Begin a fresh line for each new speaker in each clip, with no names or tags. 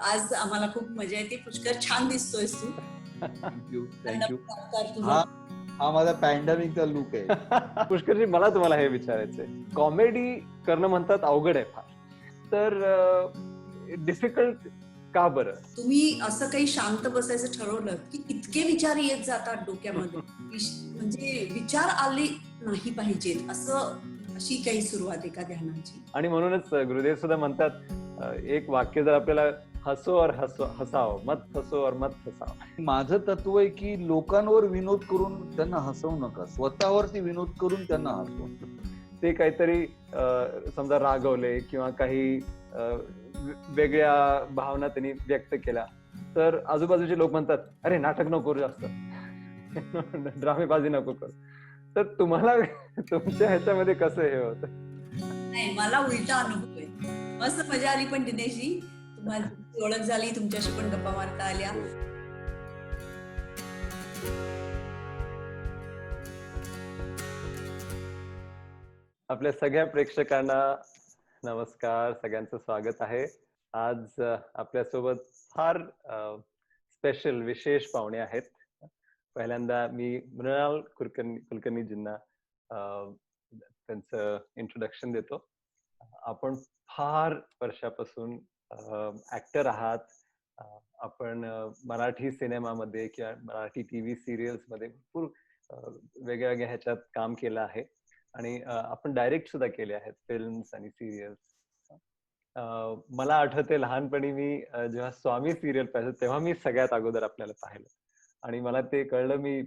आज आम्हाला खूप मजा येते. पुष्कर छान दिसतोयस तू.
Thank you thank you.
नमस्कार
हा
तुझा.
हा माझा पॅन्डेमिकचा लुक आहे.
पुष्करजी, मला तुम्हाला हे विचारायचंय, कॉमेडी करणं म्हणतात अवघड आहे फार, तर डिफिकल्ट का बरं?
तुम्ही असं काही शांत बसायचं ठरवलं की इतके विचार येत जातात डोक्यामध्ये, म्हणजे विचार आले नाही पाहिजेत असं, अशी काही सुरुवात आहे का ध्यानाची?
आणि म्हणूनच गुरुदेव सुद्धा म्हणतात, एक वाक्य जर आपल्याला हसो और हसाओ, मत हसो और मत हसाओ.
माझं तत्व आहे की लोकांवर विनोद करून त्यांना हसवू नका, स्वतःवरती विनोद करून त्यांना हसवा.
ते काहीतरी समजा रागवले किंवा काही वेगळ्या भावना त्यांनी व्यक्त केल्या, तर आजूबाजूचे लोक म्हणतात, अरे नाटक नको करू जास्त, ड्रामेबाजी नको करू. तर तुम्हाला तुमच्या ह्याच्यामध्ये कसं हे होतं?
नाही, मला उलटा अनुभव आहे. मस्त मजा आली पण दिनेशजी, तुम्हाला तुमची ओळख झाली, तुमच्याशी पण गप्पा मारता आल्या.
आपल्या सगळ्या प्रेक्षकांना नमस्कार, सगळ्यांचं स्वागत आहे. आज आपल्यासोबत फार स्पेशल विशेष पाहुणे आहेत. पहिल्यांदा मी मृणाल कुलकर्णीजींना त्यांचं इंट्रोडक्शन देतो. आपण फार वर्षापासून ऍक्टर आहात. आपण मराठी सिनेमामध्ये किंवा मराठी टीव्ही सिरियल्स मध्ये भरपूर वेगवेगळ्या ह्याच्यात काम केलं आहे आणि आपण डायरेक्ट सुद्धा केले आहेत फिल्म्स आणि सिरियल्स. मला आठवते लहानपणी मी जेव्हा स्वामी सिरियल पाहिजे तेव्हा मी सगळ्यात अगोदर आपल्याला पाहिलं आणि मला ते कळलं, मी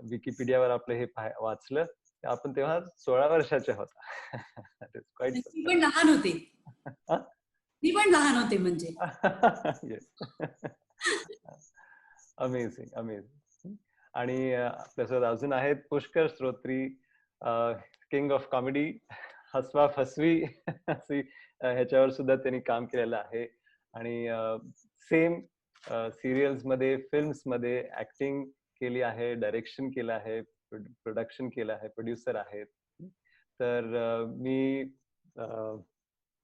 विकिपीडियावर आपलं हे वाचलं, आपण तेव्हा 16 वर्षाचे होता.
मी पण लहान होते. मी पण लहान होते म्हणजे.
Amazing amazing. आणि आपल्यासोबत अजून आहेत पुष्कर श्रोत्री, किंग ऑफ कॉमेडी, हसवा फसवी अशी ह्याच्यावर सुद्धा त्यांनी काम केलेलं आहे आणि सेम सिरियल्स मध्ये, फिल्म्स मध्ये ऍक्टिंग केली आहे, डायरेक्शन केलं आहे, प्रोडक्शन केलं आहे, प्रोड्युसर आहेत. तर मी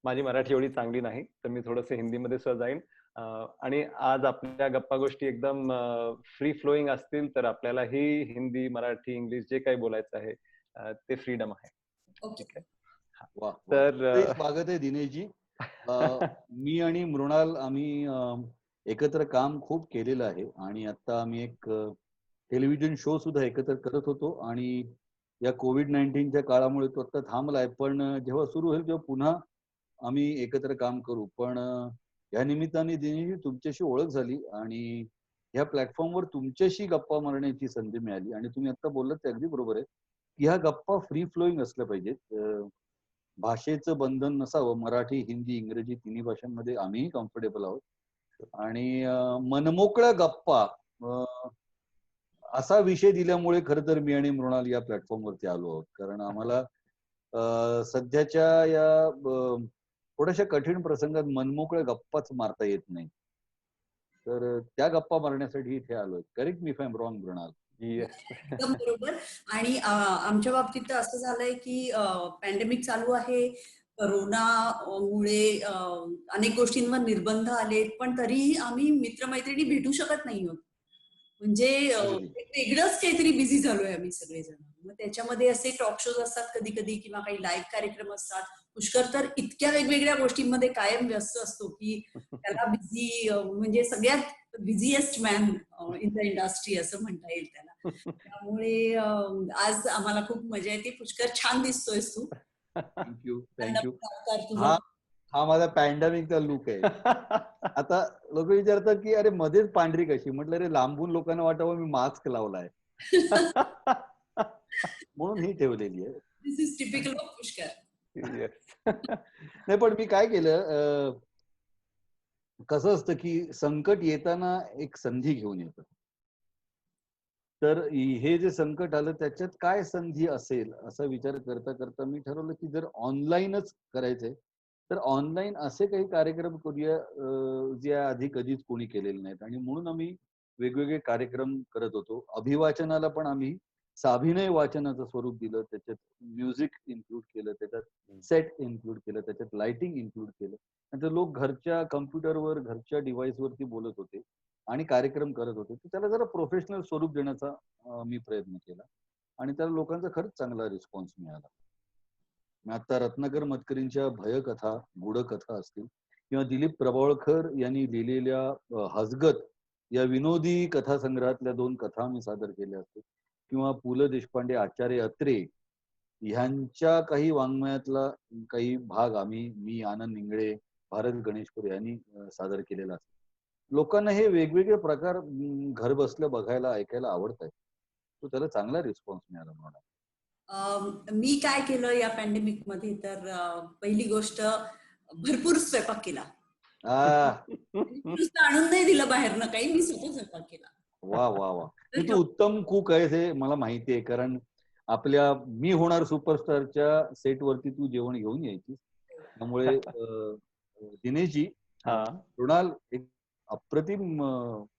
माझी मराठी एवढी चांगली नाही, तर मी थोडंसं हिंदीमध्ये सुद्धा जाईन. आणि आज आपल्या गप्पा गोष्टी एकदम फ्री फ्लोईंग असतील, तर आपल्याला ही हिंदी, मराठी, इंग्लिश जे काही बोलायचं आहे ते फ्रीडम आहे. ठीक आहे.
तर स्वागत आहे दिनेशजी. मी आणि मृणाल आम्ही एकत्र काम खूप केलेलं आहे आणि आता आम्ही एक टेलिव्हिजन शो सुद्धा एकत्र करत होतो आणि या कोविड-19च्या काळामुळे तो आता थांबलाय, पण जेव्हा सुरू होईल तेव्हा पुन्हा आम्ही एकत्र काम करू. पण या निमित्ताने दिनेशजी तुमच्याशी ओळख झाली आणि ह्या प्लॅटफॉर्मवर तुमच्याशी गप्पा मारण्याची संधी मिळाली आणि तुम्ही आता बोललात ते अगदी बरोबर आहे की ह्या गप्पा फ्री फ्लोईंग असल्या पाहिजेत. भाषेचं बंधन नसावं. मराठी, हिंदी, इंग्रजी तिन्ही भाषांमध्ये आम्हीही कम्फर्टेबल आहोत आणि मनमोकळ्या गप्पा असा विषय दिल्यामुळे खरं तर मी आणि मृणाल या प्लॅटफॉर्मवरती आलो आहोत, कारण आम्हाला सध्याच्या या थोड्याशा कठीण प्रसंगात मनमोकळ्या गप्पाच मारता येत नाही, तर त्या गप्पा मारण्यासाठी इथे आलोय. Correct me if I am wrong, Mrinal?
एकदम बरोबर. आणि आमच्या बाबतीत तर असं झालंय की पॅन्डेमिक चालू आहे, कोरोनामुळे अनेक गोष्टींवर निर्बंध आलेत, पण तरीही आम्ही मित्रमैत्रिणी भेटू शकत नाही आहोत. म्हणजे वेगळंच काहीतरी बिझी झालोय आम्ही सगळेजण. मग त्याच्यामध्ये असे टॉक शोज असतात कधी कधी किंवा काही लाईव्ह कार्यक्रम असतात. पुष्कर तर इतक्या वेगवेगळ्या गोष्टींमध्ये कायम व्यस्त असतो की त्याला बिझी, म्हणजे सगळ्यात बिझीएस्ट मॅन इन द इंडस्ट्री असं म्हणता येईल त्याला. त्यामुळे आज आम्हाला खूप मजा येते. पुष्कर छान दिसतोयस तू.
Thank you thank you.
तुझा
हा माझा पॅन्डेमिकचा लुक आहे. आता लोक विचारतात की अरे मध्येच पांढरी कशी, म्हटलं अरे लांबून लोकांना वाटावं मी मास्क लावलाय म्हणून ही ठेवलेली आहे.
दिस इज टिपिकल ऑफ पुष्कर.
नाही, पण मी काय केलं, कसं असतं की संकट येताना एक संधी घेऊन येतं. तर हे जे संकट आलं त्याच्यात काय संधी असेल असा विचार करता करता मी ठरवलं की जर ऑनलाईनच करायचंय तर ऑनलाईन असे काही कार्यक्रम करूया जे आधी कधीच कोणी केलेले नाहीत. आणि म्हणून आम्ही वेगवेगळे कार्यक्रम करत होतो. अभिवाचनाला पण आम्ही साभिनय वाचनाचं स्वरूप दिलं, त्याच्यात म्युझिक इन्क्लूड केलं, त्याच्यात सेट इन्क्लूड केलं, त्याच्यात लाइटिंग इन्क्लूड केलं तर लोक घरच्या कम्प्युटरवर, घरच्या डिव्हाइसवरती बोलत होते आणि कार्यक्रम करत होते. तर त्याला जरा प्रोफेशनल स्वरूप देण्याचा मी प्रयत्न केला आणि त्याला लोकांचा खरंच चांगला रिस्पॉन्स मिळाला. आता रत्नाकर मतकरींच्या भयकथा, गूढकथा असतील किंवा दिलीप प्रभावळकर यांनी लिहिलेल्या हसगत या विनोदी कथासंग्रहातल्या 2 कथा मी सादर केल्या असतील किंवा पु ल देशपांडे, आचार्य अत्रे ह्यांच्या काही वाङ्मयातला काही भाग मी, आनंद इंगळे, भारत गणेशपुरे यांनी सादर केलेला असतो. लोकांना हे वेगवेगळे प्रकार घर बसल्या बघायला, ऐकायला आवडत आहेत. तो त्याला चांगला रिस्पॉन्स मिळाला मला.
मी काय केलं या पॅन्डेमिक मध्ये, तर पहिली गोष्ट भरपूर स्वयंपाक केला. नुसतं आणून नाही दिलं बाहेरनं काही, मी स्वतः स्वयंपाक केला.
वा वा वा. तू उत्तम कुक आहेस हे मला माहिती आहे, कारण आपल्या मी होणार सुपरस्टारच्या सेटवरती तू जेवण घेऊन यायची. त्यामुळे दिनेशजी, मृणाल एक अप्रतिम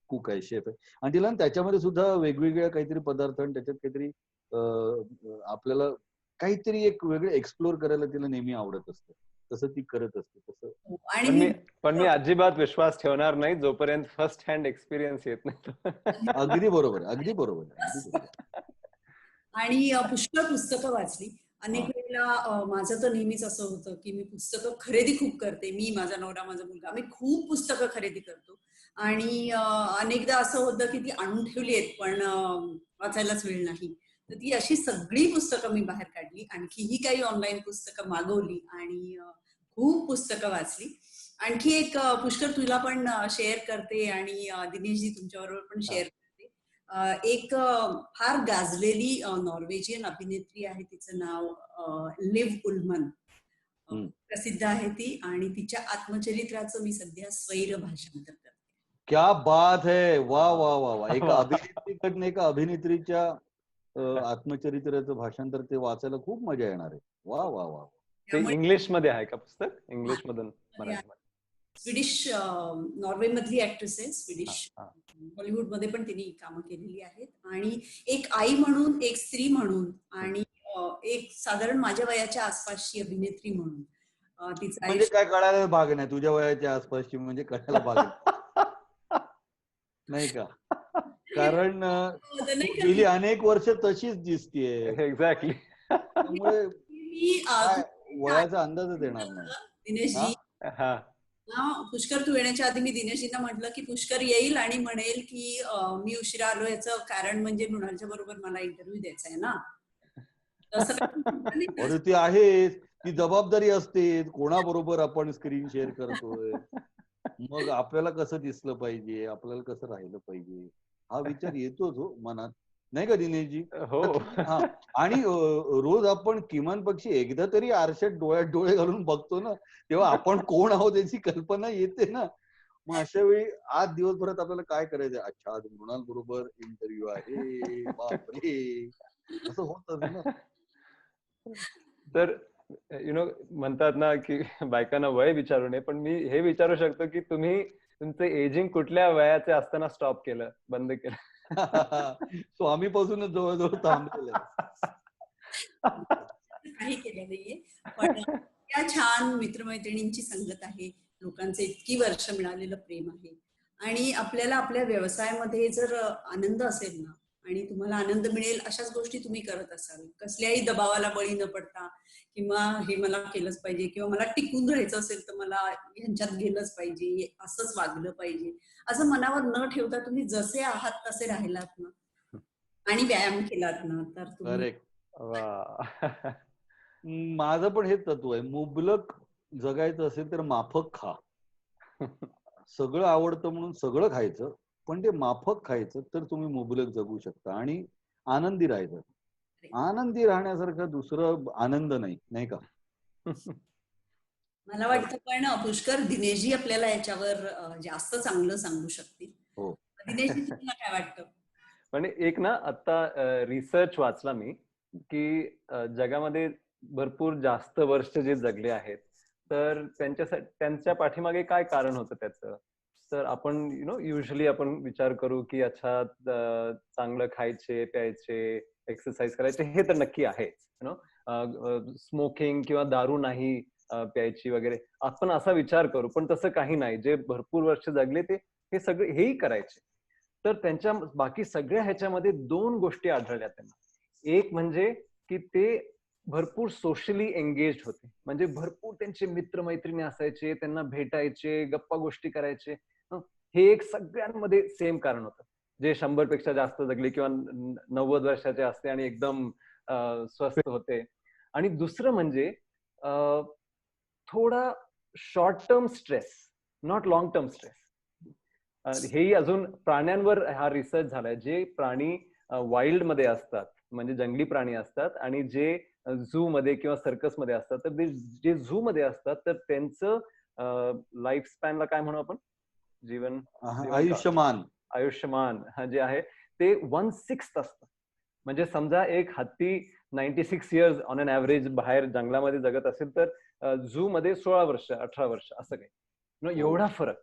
कुक आहे, शेफ आहे आणि तिला त्याच्यामध्ये सुद्धा वेगवेगळ्या काहीतरी पदार्थ आणि त्याच्यात काहीतरी आपल्याला काहीतरी एक वेगळं एक्सप्लोर करायला तिला नेहमी आवडत असतं. तसं ती करत असते. तसं
पण मी अजिबात विश्वास ठेवणार नाही जोपर्यंत फर्स्ट हँड एक्सपिरियन्स येत नाही.
अगदी बरोबर, अगदी बरोबर.
आणि पुष्कळ पुस्तकं वाचली. अनेक वेळेला माझं तर नेहमीच असं होतं की मी पुस्तकं खरेदी खूप करते. मी, माझा नवरा, माझा मुलगा, आम्ही खूप पुस्तकं खरेदी करतो आणि अनेकदा असं होतं की ती आणून ठेवली आहेत पण वाचायलाच वेळ नाही. तर ती अशी सगळी पुस्तकं मी बाहेर काढली, आणखीही काही ऑनलाईन पुस्तकं मागवली आणि खूप पुस्तकं वाचली. आणखी एक पुष्कर तुला पण शेअर करते आणि दिनेशजी तुमच्याबरोबर पण शेअर करते. एक फार गाजलेली नॉर्वेजियन अभिनेत्री आहे, तिचं नाव लिव्ह उल्मन, प्रसिद्ध आहे ती आणि तिच्या आत्मचरित्राचं मी सध्या स्वैर भाषांतर करते.
क्या बात है. वा वा वा वा. एका अभिनेत्रीकडनं एका अभिनेत्रीच्या आत्मचरित्राचं भाषांतर ते वाचायला खूप मजा येणार आहे. वा वा वा.
ते इंग्लिश मध्ये आहे का पुस्तक? इंग्लिश मधून
स्वीडिश, नॉर्वे मधली ऍक्ट्रेस आहे, स्वीडिश. हॉलिवूड मध्ये पण तिने कामं केलेली आहेत आणि एक आई म्हणून, एक स्त्री म्हणून आणि एक साधारण माझ्या वयाच्या आसपासची अभिनेत्री म्हणून तिचं
म्हणजे काय कळायला भाग नाही, तुझ्या वयाच्या आसपासची म्हणजे कळायला भाग नाही का? कारण गेली अनेक वर्ष तशीच दिसतीये.
एक्झॅक्टली.
त्यामुळे वयाचा अंदाजच येणार नाही.
दिनेशजी, पुष्कर तू येण्याच्या आधी मी दिनेशजींना म्हटलं की पुष्कर येईल आणि म्हणेल की मी उशिरा आलो, याचं कारण म्हणजे मृणालच्या बरोबर मला इंटरव्ह्यू द्यायचा आहे ना.
अरे ती आहे, ती जबाबदारी असते, कोणाबरोबर आपण स्क्रीन शेअर करतोय, मग आपल्याला कसं दिसलं पाहिजे, आपल्याला कसं राहिलं पाहिजे, हा विचार येतोच हो मनात, नाही का दिनेशजी?
हो.
आणि रोज आपण किमान पक्षी एकदा तरी आरशात डोळ्यात डोळे घालून बघतो ना, तेव्हा आपण कोण आहोत याची कल्पना येते ना. मग अशा वेळी आज दिवसभरात आपल्याला काय करायचंय, अच्छा आज मृणाल बरोबर इंटरव्ह्यू आहे, बापरे, असं होत ना.
तर म्हणतात ना की बायकांना वय विचारू नये, पण मी हे विचारू शकतो की तुम्ही तुमचं एजिंग कुठल्या वयाचे असताना स्टॉप केलं, बंद केलं?
स्वामीपासूनच जवळजवळ थांबलेलं
काही केलं नाहीये, पण त्या छान मित्रमैत्रिणींची संगत आहे, लोकांचे इतकी वर्ष मिळालेलं प्रेम आहे आणि आपल्याला आपल्या व्यवसायामध्ये जर आनंद असेल ना आणि तुम्हाला आनंद मिळेल अशाच गोष्टी तुम्ही करत असाल, कसल्याही दबावाला बळी न पडता, किंवा हे मला केलंच पाहिजे किंवा मला टिकून राहायचं असेल तर मला ह्यांच्यात गेलंच पाहिजे, असंच वागलं पाहिजे, असं मनावर न ठेवता तुम्ही जसे आहात तसे राहिलात ना आणि व्यायाम केलात ना तर तुम्ही.
माझं पण हेच तत्व आहे, मुबलक जगायचं असेल तर माफक खा. सगळं आवडतं म्हणून सगळं खायचं, पण ते माफक खायचं तर तुम्ही मुबलक जगू शकता आणि आनंदी राहायचं. आनंदी राहण्यासारखा दुसरं आनंद नाही, नाही का?
मला वाटतं पण पुष्कर, दिनेशजी आपल्याला याच्यावर जास्त चांगलं सांगू शकतील.
हो.
दिनेशजी तुम्हाला काय वाटतं?
म्हणजे एक ना आता रिसर्च वाचला मी की जगामध्ये भरपूर जास्त वर्ष जे जगले आहेत तर त्यांच्या पाठीमागे काय कारण होतं त्याचं, तर आपण युजली आपण विचार करू की अच्छा चांगलं खायचे, प्यायचे, एक्सरसाइज करायचे, हे तर नक्की आहे. स्मोकिंग किंवा दारू नाही, प्यायची वगैरे, आपण असा विचार करू. पण तसं काही नाही. जे भरपूर वर्ष जगले ते हे सगळे हेही करायचे. तर त्यांच्या बाकी सगळ्या ह्याच्यामध्ये 2 गोष्टी आढळल्या त्यांना. एक म्हणजे की ते भरपूर सोशली एंगेज्ड होते. म्हणजे भरपूर त्यांचे मित्र-मैत्रिणी असायचे, त्यांना भेटायचे, गप्पा गोष्टी करायचे. हे एक सगळ्यांमध्ये सेम कारण होतं. जे 100 पेक्षा जास्त जगले किंवा 90 वर्षाचे असते आणि एकदम स्वस्थ होते. आणि दुसरं म्हणजे थोडा short term stress, not long term stress. हेही अजून प्राण्यांवर हा रिसर्च झालाय. जे प्राणी वाईल्ड मध्ये असतात, म्हणजे जंगली प्राणी असतात, आणि जे झू मध्ये किंवा सर्कस मध्ये असतात, तर ते जे झू मध्ये असतात तर त्यांचं लाईफ स्पॅनला काय म्हणू आपण, जीवन
आयुष्यमान
आयुष्यमान जे आहे ते 1/6 असतं. म्हणजे समजा एक हत्ती 96 इयर्स ऑन अन ऍव्हरेज बाहेर जंगलामध्ये जगत असेल, तर झू मध्ये 16 वर्ष 18 वर्ष असं काही. एवढा फरक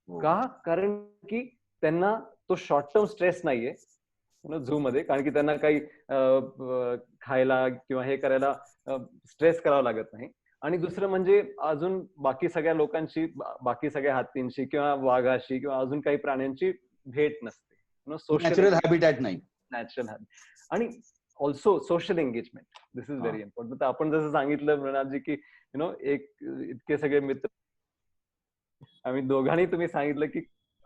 का? कारण की त्यांना तो शॉर्ट टर्म स्ट्रेस नाहीये झू मध्ये, कारण की त्यांना काही खायला किंवा हे करायला स्ट्रेस करावा लागत नाही. आणि दुसरं म्हणजे अजून बाकी सगळ्या लोकांशी, बाकी सगळ्या हत्तींशी किंवा वाघाशी किंवा अजून काही प्राण्यांची भेट नसते.
नॅचरल हॅबिटॅट नाही.
Natural habit. आणि also social engagement, this is very important. तर आपण जसं सांगितलं मृणालजी की एक इतके सगळे मित्र, आम्ही दोघांनी तुम्ही सांगितलं की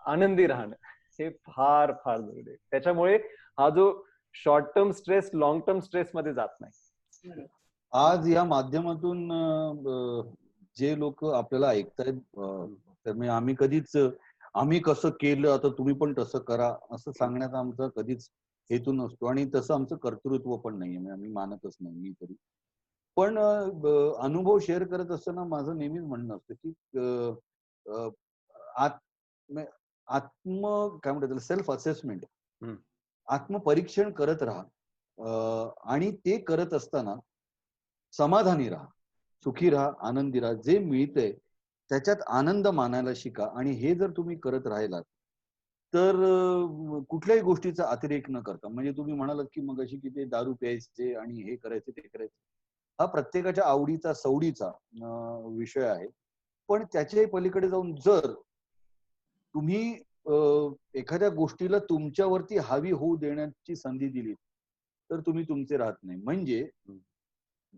आनंदी राहणं हे फार फार जरुरी आहे. त्याच्यामुळे हा जो short term stress long term stress मध्ये जात नाही.
आज या माध्यमातून जे लोक आपल्याला ऐकतायत, तर म्हणजे आम्ही कधीच आम्ही कसं केलं आता तुम्ही पण तसं करा असं सांगण्याचा आमचा कधीच हेतू नसतो, आणि तसं आमचं कर्तृत्व पण नाहीये, म्हणजे आम्ही मानतच नाही मी तरी. पण अनुभव शेअर करत असताना माझं नेहमीच म्हणणं असतं की आत्म काय म्हणतात त्याला, सेल्फ असेसमेंट, आत्मपरीक्षण करत राहा, आणि ते करत असताना समाधानी राहा, सुखी राहा, आनंदी राहा. जे मिळतंय त्याच्यात आनंद मानायला शिका. आणि हे जर तुम्ही करत राहिलात तर कुठल्याही गोष्टीचा अतिरेक न करता, म्हणजे तुम्ही म्हणालात की मग अशी की ते दारू प्यायचे आणि हे करायचे ते करायचे, हा प्रत्येकाच्या आवडीचा सवडीचा विषय आहे. पण त्याच्याही पलीकडे जाऊन जर तुम्ही एखाद्या गोष्टीला तुमच्यावरती हावी होऊ देण्याची संधी दिली तर तुम्ही तुमचे राहत नाही. म्हणजे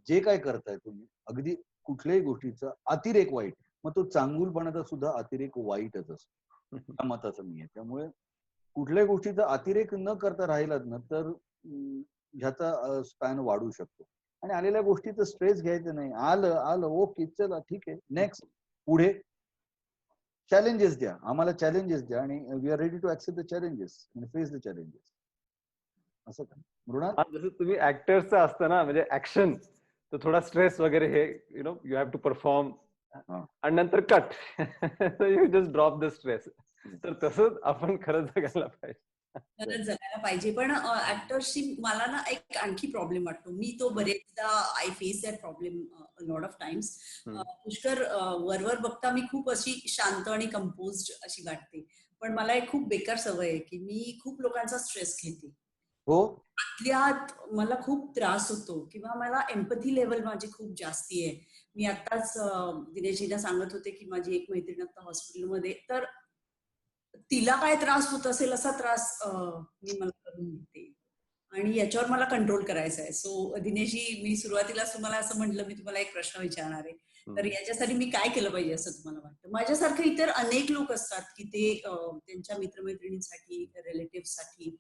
जे काय करताय तुम्ही, अगदी कुठल्याही गोष्टीचा अतिरेक वाईट, मग तो चांगुलपणाचा सुद्धा अतिरेक वाईटच असतो, त्या मताचं मी आहे. त्यामुळे कुठल्याही गोष्टीचा अतिरेक न करता राहिलात ना तर ह्याचा स्पॅन वाढू शकतो. आणि आलेल्या गोष्टीचं स्ट्रेस घ्यायचं नाही. आलं ओके, चला ठीक आहे, नेक्स्ट, पुढे चॅलेंजेस द्या, आम्हाला चॅलेंजेस द्या, आणि we are ready to accept the challenges आणि फेस द चॅलेंजेस. असं का मृणाल?
जसं तुम्ही ऍक्टर्सचं असतं ना, म्हणजे ऍक्शन, तर थोडा स्ट्रेस वगैरे हे यू हॅव टू परफॉर्म, आणि नंतर cut, you just drop the stress. तर तसंच आपण खरंच जगायला पाहिजे.
खरंच जगायला पाहिजे. पण ऍक्टर्सशी मला ना एक आणखी प्रॉब्लेम वाटतो. मी तो बरेचदा I face that problem lot of times. Pushkar वरवर बघता मी खूप अशी शांत आणि कंपोज्ड अशी वाटते, पण मला एक खूप बेकार सवय आहे की मी खूप लोकांचा स्ट्रेस घेते.
हो,
आतल्यात मला खूप त्रास होतो किंवा मला एम्पथी लेवल माझी खूप जास्ती आहे. मी आताच दिनेशजीला सांगत होते की माझी एक मैत्रीण आता हॉस्पिटलमध्ये, तर तिला काय त्रास होत असेल असा त्रास मी मला करून घेते, आणि याच्यावर मला कंट्रोल करायचा आहे. सो दिनेशजी, मी सुरुवातीलाच तुम्हाला असं म्हटलं, मी तुम्हाला एक प्रश्न विचारणार आहे, तर याच्यासाठी मी काय केलं पाहिजे असं तुम्हाला वाटतं? माझ्यासारखे इतर अनेक लोक असतात की ते त्यांच्या मित्रमैत्रिणींसाठी, रिलेटिव्हसाठी,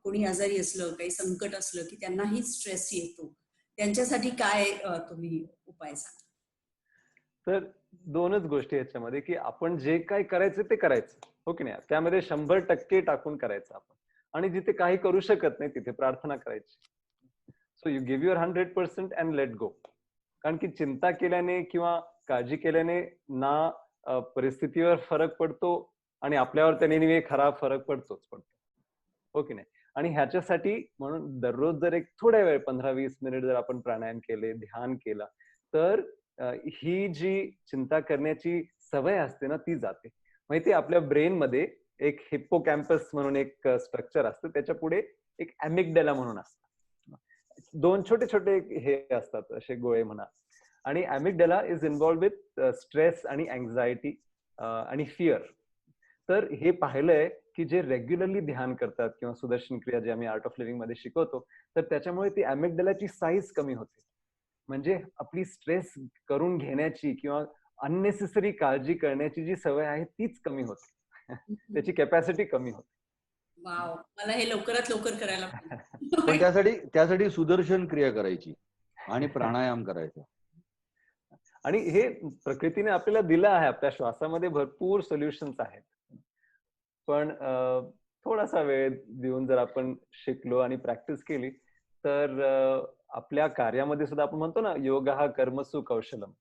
कोणी आजारी असलं, काही संकट असलं की त्यांनाही स्ट्रेस येतो, त्यांच्यासाठी काय तुम्ही उपाय सांगा?
तर 2च गोष्टी याच्यामध्ये, की आपण जे काय करायचं ते करायचं, हो की नाही, त्यामध्ये 100% टाकून करायचं आपण, आणि जिथे काही करू शकत नाही तिथे प्रार्थना करायची. So you give your 100% and let go. कारण की चिंता केल्याने किंवा काळजी केल्याने ना परिस्थितीवर फरक पडतो, आणि आपल्यावर त्याने खराब फरक पडतो, हो की नाही. आणि ह्याच्यासाठी म्हणून दररोज जर एक थोड्या वेळ 15-20 मिनिट जर आपण प्राणायाम केले, ध्यान केला, तर ही जी चिंता करण्याची सवय असते ना ती जाते. माहिती, आपल्या ब्रेन मध्ये एक हिप्पोकॅम्पस म्हणून एक स्ट्रक्चर असतं, त्याच्या पुढे एक अॅमिग्डाला म्हणून असतं. 2 छोटे छोटे हे असतात, असे गोळे म्हणा. आणि ॲमिगडाला इज इन्व्हॉल्व विथ स्ट्रेस आणि अँझायटी आणि फिअर. तर हे पाहिलंय की जे रेग्युलरली ध्यान करतात किंवा सुदर्शन क्रिया जे आम्ही आर्ट ऑफ लिव्हिंग मध्ये शिकवतो, तर त्याच्यामुळे ती ॲमिगडालाची साईज कमी होते. म्हणजे आपली स्ट्रेस करून घेण्याची किंवा अननेसेसरी काळजी करण्याची जी सवय आहे तीच कमी होते. त्याची कॅपॅसिटी कमी होते.
वाव, मला हे लवकरात लवकर करायला पाहिजे.
पण त्यासाठी सुदर्शन क्रिया करायची आणि प्राणायाम करायचा.
आणि हे प्रकृतीने आपल्याला दिलं आहे. आपल्या श्वासामध्ये भरपूर सोल्युशन्स आहेत. पण थोडासा वेळ देऊन जर आपण शिकलो आणि प्रॅक्टिस केली तर आपल्या कार्यामध्ये सुद्धा आपण म्हणतो ना, योग हा कर्मसु कौशलम.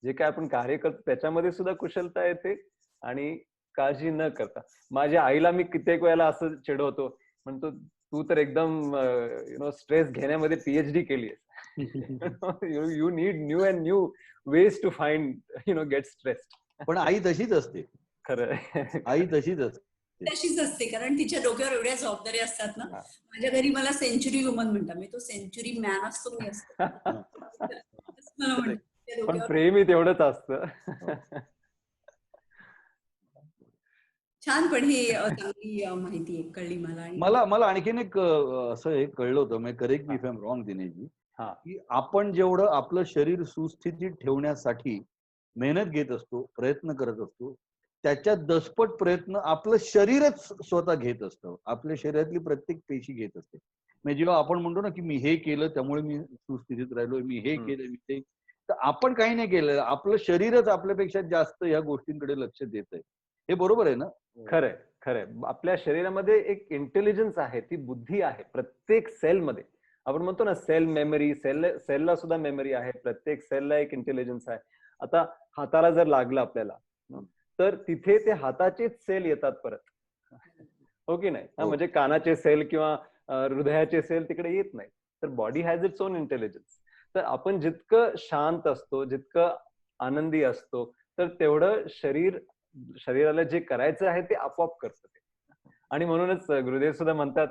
जे काय आपण कार्य करतो त्याच्यामध्ये सुद्धा कुशलता येते आणि काळजी न करता. माझ्या आईला मी कित्येक वेळेला असं चिडवतो, म्हणतो तू तर एकदम स्ट्रेस घेण्यामध्ये पीएचडी केली आहे. You need new and new ways to find get stressed.
पण आई तशीच असते.
खरं,
आई तशीच असते.
तशीच असते, कारण तिच्या डोक्यावर एवढ्या जबाबदाऱ्या असतात ना. माझ्या घरी मला सेंचुरी वुमन म्हणतात, मी तो सेंचुरी मॅन असतो मी असतो. मला म्हणतात
पण प्रेमही तेवढंच असतं.
छान. पण ही चांगली माहिती कळली मला.
मला आणखीन एक असं एक कळलं होतं, मी correct me if I am wrong Dineshji, की आपण जेवढं आपलं शरीर सुस्थितीत ठेवण्यासाठी मेहनत घेत असतो, प्रयत्न करत असतो, त्याच्या दसपट प्रयत्न आपलं शरीरच स्वतः घेत असतं. आपल्या शरीरातली प्रत्येक पेशी घेत असते. म्हणजे जेव्हा आपण म्हणतो ना की मी हे केलं त्यामुळे मी सुस्थितीत राहिलोय, मी हे केलं, मी ते, तर आपण काही नाही केलं, आपलं शरीरच आपल्यापेक्षा जास्त या गोष्टींकडे लक्ष देत आहे. हे बरोबर आहे ना?
खरंय, खरंय. आपल्या शरीरामध्ये एक इंटेलिजन्स आहे, ती बुद्धी आहे प्रत्येक सेलमध्ये. आपण म्हणतो ना सेल मेमरी, सेलला सुद्धा मेमरी आहे, प्रत्येक सेलला एक इंटेलिजन्स आहे. आता हाताला जर लागलं आपल्याला तर तिथे ते हाताचेच सेल येतात परत, हो की नाही? म्हणजे कानाचे सेल किंवा हृदयाचे सेल तिकडे येत नाही. तर body has its own intelligence. तर आपण जितकं शांत असतो, जितकं आनंदी असतो, तर तेवढं शरीराला जे करायचं आहे ते आपोआप करतं ते. आणि म्हणूनच गुरुदेव सुद्धा म्हणतात,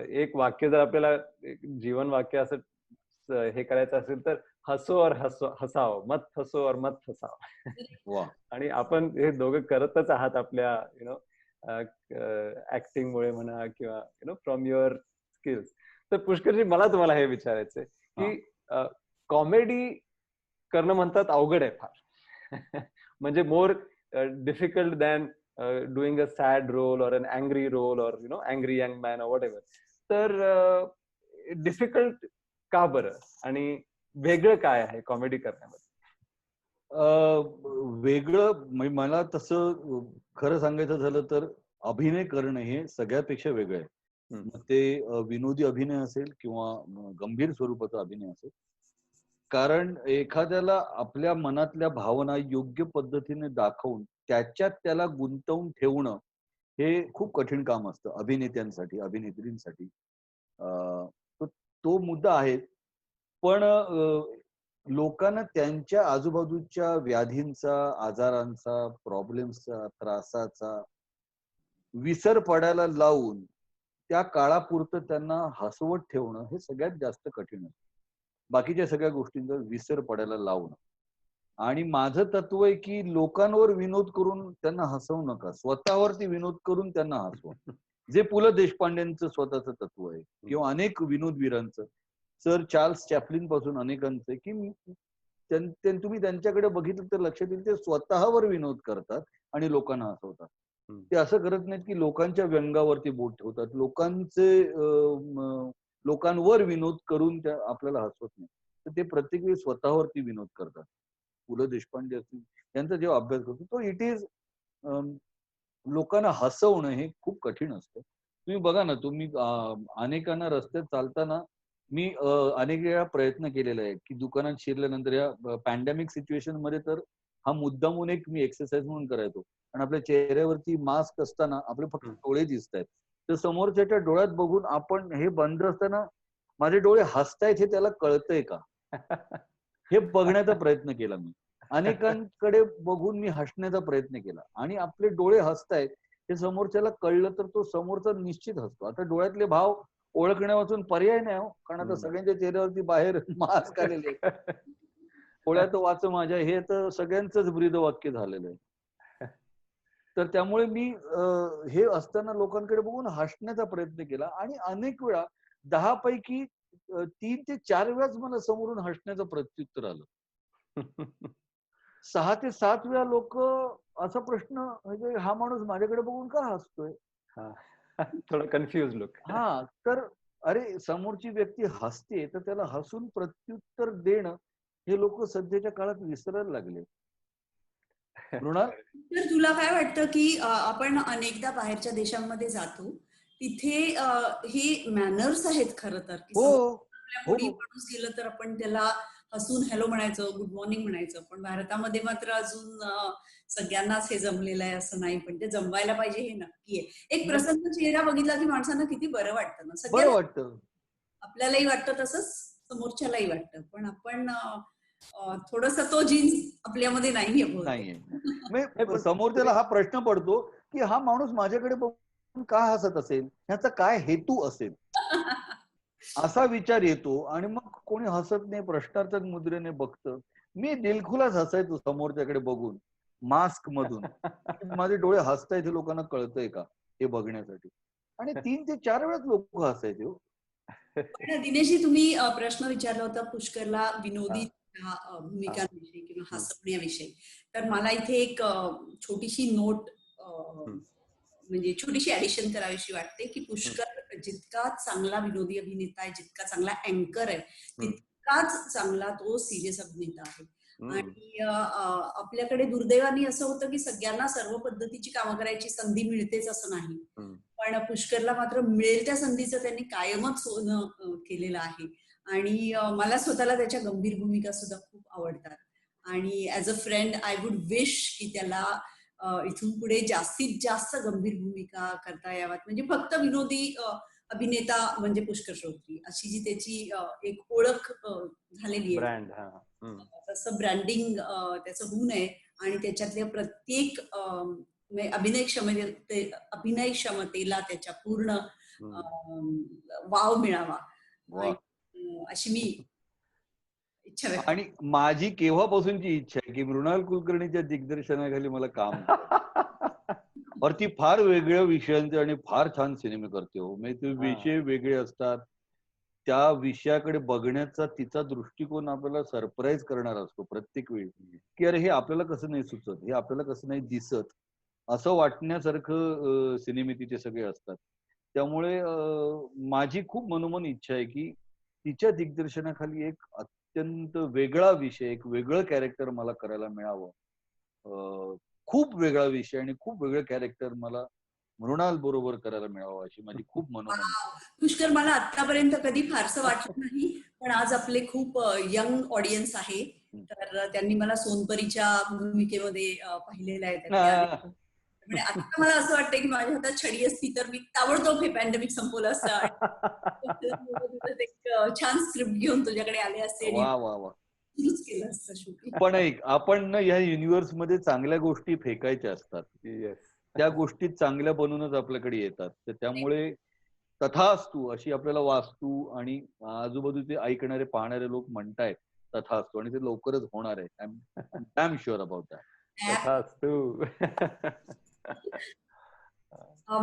एक वाक्य जर आपल्याला जीवन वाक्य असं हे करायचं असेल तर हसो और हसाओ, मत हसो और मत हसाओ. आणि आपण हे दोघं करतच आहात आपल्या ऍक्टिंग मुळे म्हणा किंवा फ्रॉम युअर स्किल्स. तर पुष्करजी, मला तुम्हाला हे विचारायचंय की कॉमेडी करणं म्हणतात अवघड आहे फार. म्हणजे मोर difficult than doing a sad role or an angry role or angry young man or whatever. तर डिफिकल्ट का बरं आणि वेगळं काय आहे कॉमेडी करण्यामध्ये?
वेगळं मला तसं खरं सांगायचं झालं तर अभिनय करणं हे सगळ्यापेक्षा वेगळं आहे. मग ते विनोदी अभिनय असेल किंवा गंभीर स्वरूपाचा अभिनय असेल. कारण एखाद्याला आपल्या मनातल्या भावना योग्य पद्धतीने दाखवून त्याच्यात त्याला गुंतवून ठेवणं हे खूप कठीण काम असतं अभिनेत्यांसाठी, अभिनेत्रींसाठी. तो मुद्दा आहे. पण लोकांना त्यांच्या आजूबाजूच्या व्याधींचा, आजारांचा, प्रॉब्लेम्सचा, त्रासाचा विसर पडायला लावून त्या काळापुरतं त्यांना हसवत ठेवणं हे सगळ्यात जास्त कठीण असतं. बाकीच्या सगळ्या गोष्टींचा विसर पडायला लावणं. आणि माझं तत्व आहे की लोकांवर विनोद करून त्यांना हसवू नका, स्वतःवरती विनोद करून त्यांना हसवा. जे पु ल देशपांडेंचं स्वतःचं तत्व आहे किंवा अनेक विनोदवीरांचं, सर चार्ल्स चॅप्लिन पासून अनेकांचं, की तुम्ही त्यांच्याकडे बघितलं तर लक्षात येईल ते स्वतःवर विनोद करतात आणि लोकांना हसवतात. ते असं करत नाहीत की लोकांच्या व्यंगावरती बोट ठेवतात, लोकांवर विनोद करून त्या आपल्याला हसवत नाही. तर ते प्रत्येक वेळी स्वतःवरती विनोद करतात. पु ल देशपांडे असतील त्यांचा जेव्हा अभ्यास करतो तो इट इज लोकांना हसवणं हे खूप कठीण असतं. तुम्ही बघा ना, तुम्ही अनेकांना रस्त्यात चालताना मी अनेक वेळा प्रयत्न केलेला आहे की दुकानात शिरल्यानंतर या पॅन्डेमिक सिच्युएशन मध्ये तर हा मुद्दामून एक मी एक्सरसाइज म्हणून करायचो. आणि आपल्या चेहऱ्यावरती मास्क असताना आपले फक्त डोळे दिसत आहेत, तर समोरच्याच्या डोळ्यात बघून आपण हे बंद असताना माझे डोळे हसतायत हे त्याला कळतंय का हे बघण्याचा प्रयत्न केला मी. अनेकांकडे बघून मी हसण्याचा प्रयत्न केला आणि आपले डोळे हसतायत हे समोरच्याला कळलं तर तो समोरचा निश्चित हसतो. आता डोळ्यातले भाव ओळखण्यापासून पर्याय नाही हो, कारण आता सगळ्यांच्या चेहऱ्यावरती बाहेर मास्क आलेले आहेत. पोळ्यात वाच माझ्या हे तर सगळ्यांचंच ब्रीदवाक्य झालेलं आहे. तर त्यामुळे मी हे असताना लोकांकडे बघून हसण्याचा प्रयत्न केला आणि अनेक वेळा 10 पैकी 3 ते 4 वेळाच मला समोरून हसण्याचं प्रत्युत्तर आलं. 6 ते 7 वेळा लोक असा प्रश्न म्हणजे हा माणूस माझ्याकडे बघून का हसतोय?
थोडं कन्फ्युज लोक.
हा, तर अरे समोरची व्यक्ती हसते तर त्याला हसून प्रत्युत्तर देणं हे लोक सध्याच्या काळात विसरायला लागले. मृणाल,
तर तुला काय वाटतं की आपण अनेकदा बाहेरच्या देशांमध्ये जातो तिथे हे मॅनर्स आहेत खरं तर की
हो
आपल्या कोणी
हो
माणूस गेलं तर आपण त्याला हसून हॅलो म्हणायचं, गुड मॉर्निंग म्हणायचं. पण भारतामध्ये मात्र अजून सगळ्यांनाच हे जमलेलं आहे असं नाही, पण ते जमवायला पाहिजे हे नक्की आहे. एक प्रसन्न चेहरा बघितला की माणसांना किती बरं वाटतं ना.
बरं
सगळ्यांना
वाटतं.
आपल्यालाही वाटतं तसंच समोरच्यालाही वाटतं, पण आपण थोडस तो जीन्स आपल्यामध्ये नाहीये बहुतेक.
नाहीये. समोरच्याला हा प्रश्न पडतो की हा माणूस माझ्याकडे बघून का हसत असेल, ह्याचा काय हेतू असेल, असा विचार येतो आणि मग कोणी हसत नाही, प्रश्नार्थक मुद्रेने बघतं. मी दिलखुलास हसायचो समोरच्याकडे बघून मास्क मधून. माझे डोळे हसतायत हे लोकांना कळतंय का हे बघण्यासाठी. आणि 3 ते 4 वेळाच लोक हसायचे हो.
पण दिनेशजी तुम्ही प्रश्न विचारला होता पुष्करला विनोदी भूमिकांविषयी किंवा हसवण्याविषयी. तर मला इथे एक छोटीशी नोट म्हणजे छोटीशी ऍडिशन करावीशी वाटते की पुष्कर जितका चांगला विनोदी अभिनेता आहे, जितका चांगला अँकर आहे, तितकाच चांगला तो सिरियस अभिनेता आहे. आणि आपल्याकडे दुर्दैवाने असं होतं की सगळ्यांना सर्व पद्धतीची कामं करायची संधी मिळतेच असं नाही. पण पुष्करला मात्र मिळेल त्या संधीचं त्यांनी कायमच सोनं केलेलं आहे. आणि मला स्वतःला त्याच्या गंभीर भूमिका सुद्धा खूप आवडतात. आणि as a friend I would wish की त्याला इथून पुढे जास्तीत जास्त गंभीर भूमिका करता याव्यात. म्हणजे फक्त विनोदी अभिनेता म्हणजे पुष्कर श्रोत्री अशी जी त्याची एक ओळख झालेली आहे,
ब्रँड.
तसं ब्रँडिंग त्याचं होऊ नये आणि त्याच्यातल्या प्रत्येक अभिनय क्षमतेला त्याच्या पूर्ण वाव मिळावा अशी मी इच्छा व्यक्त.
आणि माझी केव्हापासूनची इच्छा आहे की मृणाल कुलकर्णीच्या दिग्दर्शनाखाली मला काम और ती फार वेगळ्या विषयांचे आणि फार छान सिनेमे करते हो. म्हणजे ते विषय वेगळे असतात, त्या विषयाकडे बघण्याचा तिचा दृष्टिकोन आपल्याला सरप्राईज करणार असतो प्रत्येक वेळी की अरे हे आपल्याला कसं नाही सुचत, हे आपल्याला कसं नाही दिसत, असं वाटण्यासारखं सिनेमे तिचे सगळे असतात. त्यामुळे माझी खूप मनोमन इच्छा आहे की तिच्या दिग्दर्शनाखाली एक अत्यंत वेगळा विषय, एक वेगळं कॅरेक्टर मला करायला मिळावं. खूप वेगळा विषय आणि खूप वेगळं कॅरेक्टर मला मृणाल बरोबर करायला मिळावं अशी माझी खूप मनोमन.
पुष्कर, मला आतापर्यंत कधी फारसं वाटलं नाही, पण आज आपले खूप यंग ऑडियन्स आहे, तर त्यांनी मला सोनपरीच्या भूमिकेमध्ये पाहिलेलं आहे. म्हणजे आता मला असं वाटतं की माझ्या हातात छडी असती तर मी ताबडतोब हे पॅन्डेमिक संपवलं असतं आणि एक छान स्क्रिप्ट घेऊन तुझ्याकडे आले असते आणि
वा वा वा
सुरूच केलं असतं शूटिंग.
पण एक आपण ना या युनिव्हर्स मध्ये चांगल्या गोष्टी फेकायच्या असतात, त्या गोष्टी चांगल्या बनूनच आपल्याकडे येतात. तर त्यामुळे तथास्तु अशी आपल्याला वास्तू आणि आजूबाजूचे ऐकणारे पाहणारे लोक म्हणतायत तथास्तु, आणि ते लवकरच होणार आहे. I am sure about that.
तथास्तु.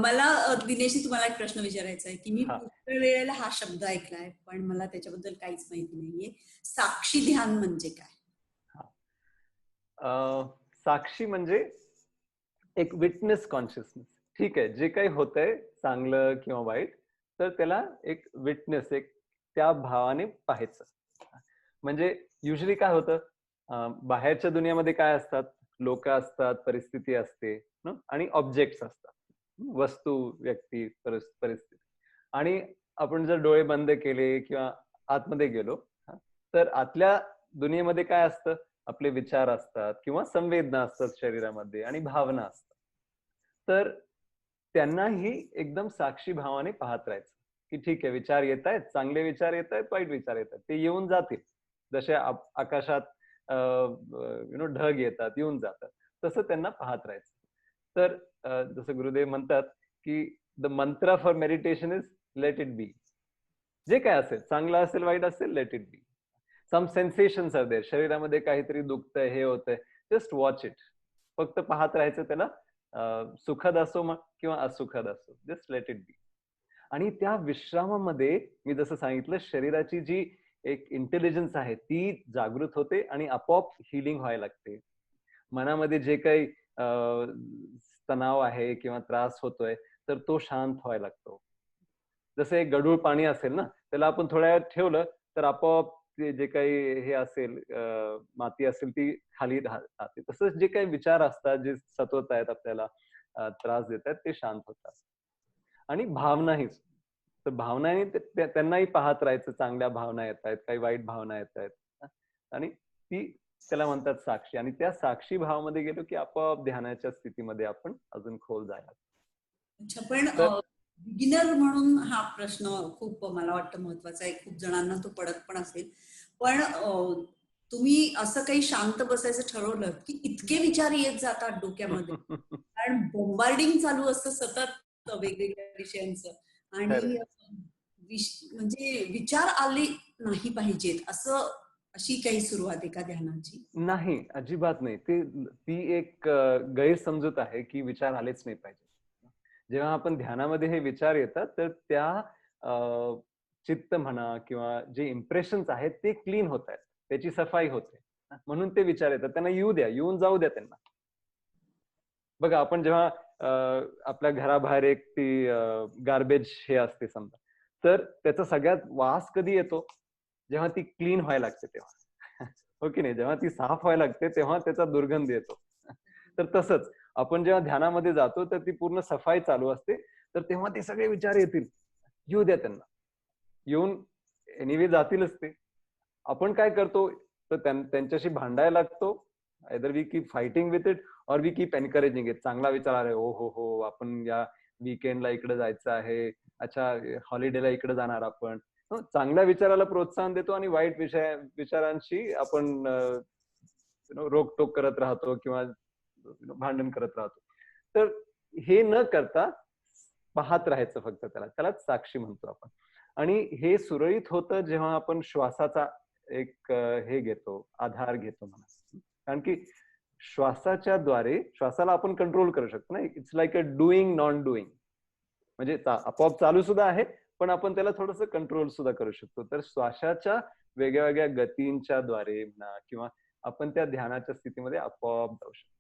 मला दिनेशजी तुम्हाला एक प्रश्न विचारायचा आहे की मी पुष्कळ वेळेला हा शब्द ऐकलाय पण मला त्याच्याबद्दल काहीच माहिती नाहीये. साक्षी ध्यान म्हणजे काय?
साक्षी म्हणजे एक विटनेस कॉन्शियसनेस. ठीक आहे, जे काही होतंय चांगलं किंवा वाईट, तर त्याला एक विटनेस, एक त्या भावाने पाहायचं. म्हणजे युजली काय होतं, बाहेरच्या दुनियामध्ये काय असतात, लोक असतात, परिस्थिती असते आणि ऑब्जेक्ट्स असतात, वस्तू, व्यक्ती, परिस्थिती. आणि आपण जर डोळे बंद केले किंवा आतमध्ये गेलो तर आतल्या दुनियेमध्ये काय असतं, आपले विचार असतात किंवा संवेदना असतात शरीरामध्ये आणि भावना असतात. तर त्यांनाही एकदम साक्षी भावाने पाहत राहायचं की ठीक आहे, विचार येत आहेत, चांगले विचार येत आहेत, वाईट विचार येत आहेत, ते येऊन जातील. जसे आकाशात ढग येतात, येऊन जातात, तसं त्यांना पाहत राहायचं. तर जसं गुरुदेव म्हणतात की the mantra for meditation is let it be. जे काय असेल, चांगलं असेल, वाईट असेल, let it be. Some sensations are there, शरीरामध्ये काहीतरी दुखतंय, हे होतंय, जस्ट वॉच इट. फक्त पाहत राहायचं त्याला, सुखद असो मग किंवा असुखद असो, जस्ट लेट इट बी. आणि त्या विश्रामामध्ये मी जसं सांगितलं, शरीराची जी एक इंटेलिजन्स आहे ती जागृत होते आणि आपोआप हिलिंग व्हायला लागते. मनामध्ये जे काही तणाव आहे किंवा त्रास होतोय तर तो शांत व्हायला लागतो. जसं एक गढूळ पाणी असेल ना, त्याला आपण थोड्या वेळ ठेवलं तर आपोआप ते जे काही हे असेल, माती असेल ती खाली राहते. तसंच जे काही विचार असतात, जे सतवत आहेत आपल्याला, त्रास देत आहेत, ते शांत होतात. आणि भावनाही, तर भावनाही त्यांनाही पाहत राहायचं, चांगल्या भावना येत आहेत, काही वाईट भावना येत आहेत, आणि ती त्याला म्हणतात साक्षी. आणि त्या साक्षी भावामध्ये गेलो की आपोआप ध्यानाच्या स्थितीमध्ये आपण अजून खोल जायला.
अच्छा, पण
तर
बिगिनर म्हणून हा प्रश्न खूप मला वाटतं महत्वाचा आहे. खूप जणांना तो पडत पण असेल. पण तुम्ही असं काही शांत बसायचं ठरवलं की इतके विचार येत जातात डोक्यामध्ये, कारण बोंबार्डिंग चालू असतं सतत वेगवेगळ्या विषयांचं, आणि म्हणजे विचार आले नाही पाहिजेत असं, अशी काही सुरुवात आहे का ध्यानाची?
नाही, अजिबात नाही. ती एक गैरसमजूत आहे की विचार आलेच नाही पाहिजे. जेव्हा आपण ध्यानामध्ये हे विचार येतात तर त्या चित्त म्हणा किंवा जे इम्प्रेशन्स आहेत ते क्लीन होत आहेत, त्याची सफाई होते, म्हणून ते विचार येतात. त्यांना येऊ द्या, येऊन जाऊ द्या त्यांना. बघा, आपण जेव्हा आपल्या घराबाहेर एक ती गार्बेज हे असते समजा, तर त्याचा सगळ्यात वास कधी येतो? जेव्हा ती क्लीन व्हायला लागते तेव्हा. हो की नाही? जेव्हा ती साफ व्हायला लागते तेव्हा त्याचा दुर्गंध येतो. तर तसंच आपण जेव्हा ध्यानामध्ये जातो तर ती पूर्ण सफाई चालू असते, तर तेव्हा ते सगळे विचार येतील, येऊ द्या त्यांना. येऊन एनिवे जातीलच ते. आपण काय करतो तर त्यांच्याशी भांडायला लागतो. Either we keep fighting with it or we keep encouraging it. चांगला विचार आलाय, ओ हो हो, आपण या वीकेंडला इकडे जायचं आहे, अच्छा हॉलिडेला इकडे जाणार आपण. चांगल्या विचाराला प्रोत्साहन देतो आणि वाईट विचारांशी आपण रोकटोक करत राहतो किंवा भांडण करत राहतो. तर हे न करता पाहत राहायचं फक्त त्यालाच साक्षी म्हणतो आपण. आणि हे सुरळीत होतं जेव्हा आपण श्वासाचा एक हे घेतो, आधार घेतो म्हणा. कारण की श्वासाच्या द्वारे श्वासाला आपण कंट्रोल करू शकतो ना. It's like a doing non doing. म्हणजे आपोआप चालू सुद्धा आहे, पण आपण त्याला थोडंसं कंट्रोल सुद्धा करू शकतो. तर श्वासाच्या वेगळ्या वेगळ्या गतींच्या द्वारे म्हणा किंवा आपण त्या ध्यानाच्या स्थितीमध्ये आपोआप जाऊ शकतो.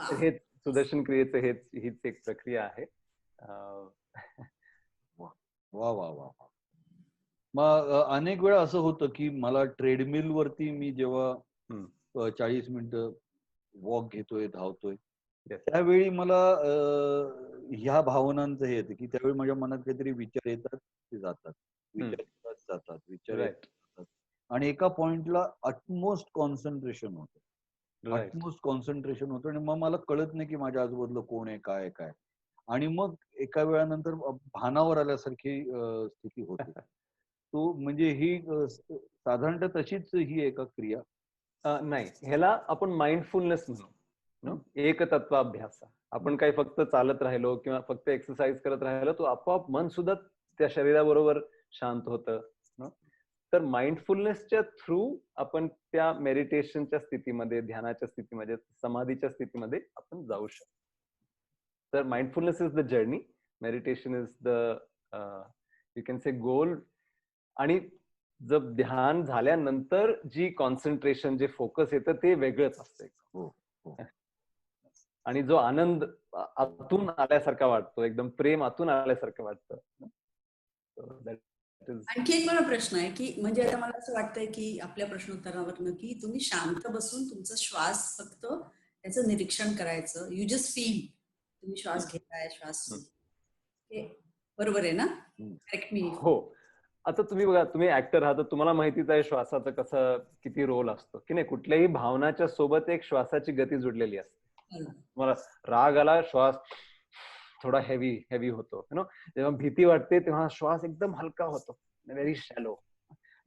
तर हेच सुदर्शन क्रियेचं हीच एक प्रक्रिया आहे.
वा वा वा. मग अनेक वेळा असं होतं की मला ट्रेडमिल वरती मी जेव्हा 40 मिनिटं वॉक घेतोय, धावतोय, त्यावेळी मला ह्या भावनांचं हे येतं की त्यावेळी माझ्या मनात काहीतरी विचार येतात, ते जातात, विचार जातात, विचार येतात, आणि एका पॉइंटला अटमोस्ट कॉन्सन्ट्रेशन होतं. अटमोस्ट कॉन्सन्ट्रेशन होतं आणि मग मला कळत नाही की माझ्या आजूबाजूला कोण आहे, काय काय. आणि मग एका वेळानंतर भानावर आल्यासारखी स्थिती होते. तो म्हणजे ही साधारणतः तशीच ही एका क्रिया
नाही, ह्याला आपण माइंडफुलनेस म्हणू, एकतत्वाभ्यास. आपण काही फक्त चालत राहिलो किंवा फक्त एक्सरसाइज करत राहिलो, तो आपोआप मन सुद्धा त्या शरीराबरोबर शांत होतं. तर माइंडफुलनेसच्या थ्रू आपण त्या मेडिटेशनच्या स्थितीमध्ये, ध्यानाच्या स्थितीमध्ये, समाधीच्या स्थितीमध्ये आपण जाऊ शकतो. तर mindfulness is the journey, meditation is the you can say goal. आणि जर ध्यान झाल्यानंतर जी कॉन्सन्ट्रेशन, जे फोकस येतं ते वेगळंच असतं. आणि जो आनंद आतून आल्यासारखा वाटतो, एकदम प्रेम आतून आल्यासारखं वाटतं.
आणखी एक मला प्रश्न आहे की, म्हणजे आता मला असं वाटतंय की आपल्या प्रश्नोत्तरावरनं की तुम्ही शांत बसून तुमचा श्वास फक्त त्याचं निरीक्षण करायचं. यू जस्ट फील, तुम्ही श्वास घेताय, श्वास सोडताय. बरोबर आहे ना? करेक्ट मी.
हो. आता तुम्ही बघा, तुम्ही ऍक्टर आहात, तुम्हाला माहितीच आहे श्वासाचं कसं किती रोल असतो की नाही. कुठल्याही भावनाच्या सोबत एक श्वासाची गती जुडलेली असते. मला राग आला, श्वास थोडा हेवी होतो. जेव्हा भीती वाटते तेव्हा श्वास एकदम हलका होतो, व्हेरी शॅलो.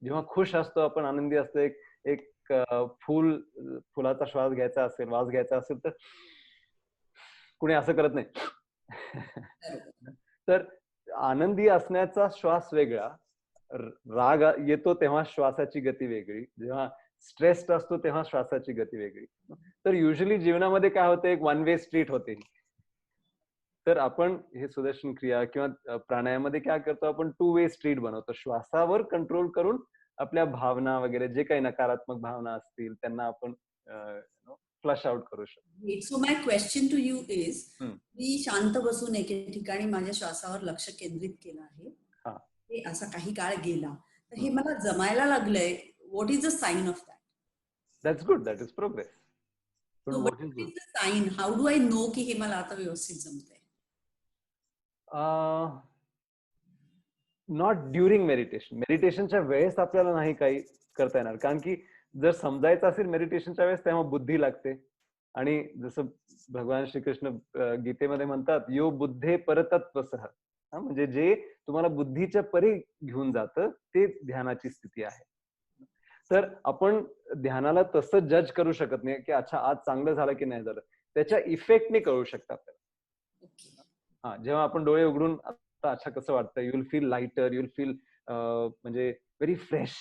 जेव्हा खुश असतो, आपण आनंदी असतो, एक फुलाचा श्वास घ्यायचा असेल, वास घ्यायचा असेल, तर कुणी असं करत नाही. तर आनंदी असण्याचा श्वास वेगळा राग येतो तेव्हा श्वासाची गती वेगळी, जेव्हा स्ट्रेस्ड असतो तेव्हा श्वासाची गती वेगळी. तर युजली जीवनामध्ये काय होतं, एक वन वे स्ट्रीट होते. तर आपण हे सुदर्शन क्रिया किंवा प्राणायाममध्ये काय करतो, आपण टू वे स्ट्रीट बनवतो. श्वासावर कंट्रोल करून आपल्या भावना वगैरे जे काही नकारात्मक भावना असतील त्यांना आपण फ्लश आउट करू शकतो.
So my question to you is,
hmm.
मी शांत बसून एके ठिकाणी माझ्या श्वासावर लक्ष केंद्रित केलं आहे.
हा.
ते असा काही काळ गेला, तर हे मला जमायला लागलंय. What is the sign of that?
That's good, that is progress.
So, what is the sign? How do I know की हे मला आता व्यवस्थित जमतंय?
Not during meditation. मेडिटेशनच्या वेळेस आपल्याला नाही काही करता येणार, कारण की जर समजायचं असेल मेडिटेशनच्या वेळेस तेव्हा बुद्धी लागते. आणि जसं भगवान श्रीकृष्ण गीतेमध्ये म्हणतात, यो बुद्धे परतत्वसह, म्हणजे जे तुम्हाला बुद्धीच्या परी घेऊन जातं ते ध्यानाची स्थिती आहे. तर आपण ध्यानाला तसं जज करू शकत नाही की अच्छा आज चांगलं झालं की नाही झालं, त्याच्या इफेक्टने कळू शकतं आपल्याला. हा, जेव्हा आपण डोळे उघडून आता अच्छा कसं वाटतं, you will feel lighter, you will feel म्हणजे व्हेरी फ्रेश,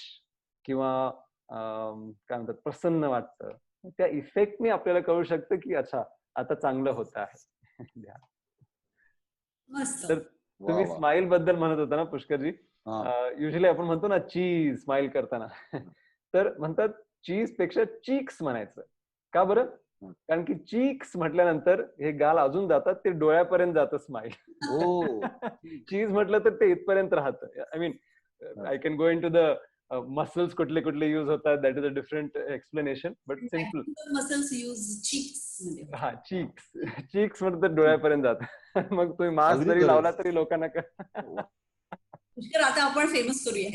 किंवा काय म्हणतात प्रसन्न वाटतं. त्या इफेक्टने आपल्याला कळू शकतं की अच्छा आता चांगलं होत आहे ध्यान. तर तुम्ही स्माइल बद्दल म्हणत होता ना पुष्करजी, युजली आपण म्हणतो ना चीज स्माइल करताना, तर म्हणतात चीज पेक्षा चीक्स म्हणायचं. का बरं? कारण की चीक्स म्हटल्यानंतर हे गाल अजून जातात, ते डोळ्यापर्यंत जातं स्माइल. चीज म्हटलं तर ते इथपर्यंत राहतं. I mean I can go into the muscles कुठले कुठले यूज होतात, that is a different explanation, but simple.
Muscles use cheeks.
हा, चीक्स. चीक्स म्हटलं डोळ्यापर्यंत जात. मग तुम्ही मास्क जरी लावला तरी लोकांना
पुष्कर, आता आपण फेमस करूया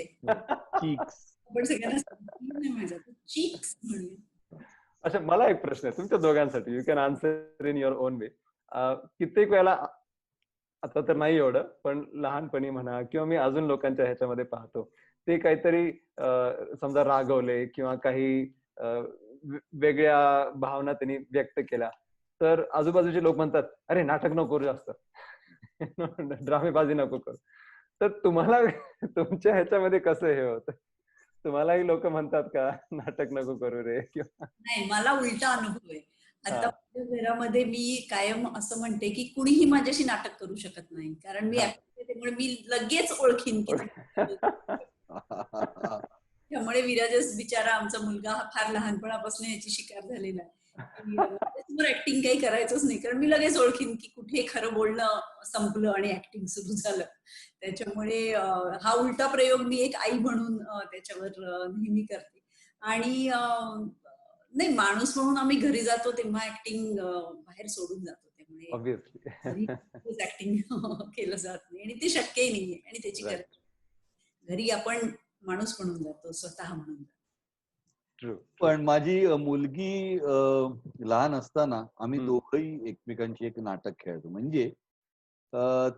चीक्स.
आपण सगळ्यांना चीक्स म्हणूया.
अच्छा, मला एक प्रश्न आहे तुमच्या दोघांसाठी, you can answer in your own way. कित्येक वेळेला, आता तर नाही एवढं, पण लहानपणी म्हणा किंवा मी अजून लोकांच्या ह्याच्यामध्ये पाहतो, ते काहीतरी समजा रागवले किंवा काही वेगळ्या भावना त्यांनी व्यक्त केल्या, तर आजूबाजूचे लोक म्हणतात, अरे नाटक नको करू जास्त, ड्रामेबाजी नको करू. तर तुम्हाला तुमच्या ह्याच्यामध्ये कसं हे होतं? तुम्हालाही लोक म्हणतात का नाटक नको करू रे?
नाही, मला उलटा अनुभव आहे. आता घरामध्ये मी कायम असं म्हणते की कुणीही माझ्याशी नाटक करू शकत नाही, कारण मी त्यामुळे मी लगेच ओळखीन की त्यामुळे विराजस बिचारा आमचा मुलगा हा फार लहानपणापासून याची शिकार झालेला आहे. ऍक्टिंग काही करायचंच नाही, कारण मी लगेच ओळखीन की कुठे खरं बोलणं संपलं आणि ऍक्टिंग सुरू झालं. त्याच्यामुळे हा उलटा प्रयोग मी एक आई म्हणून त्याच्यावर नेहमी करते. आणि नाही, माणूस म्हणून आम्ही घरी जातो तेव्हा ऍक्टिंग बाहेर सोडून जातो, त्यामुळे ऍक्टिंग केलं जात नाही आणि ते शक्यही नाहीये. आणि त्याची घरी आपण माणूस म्हणून जातो, स्वतः म्हणून जातो.
पण माझी मुलगी लहान असताना आम्ही दोघंही एकमेकांची एक नाटक खेळतो. म्हणजे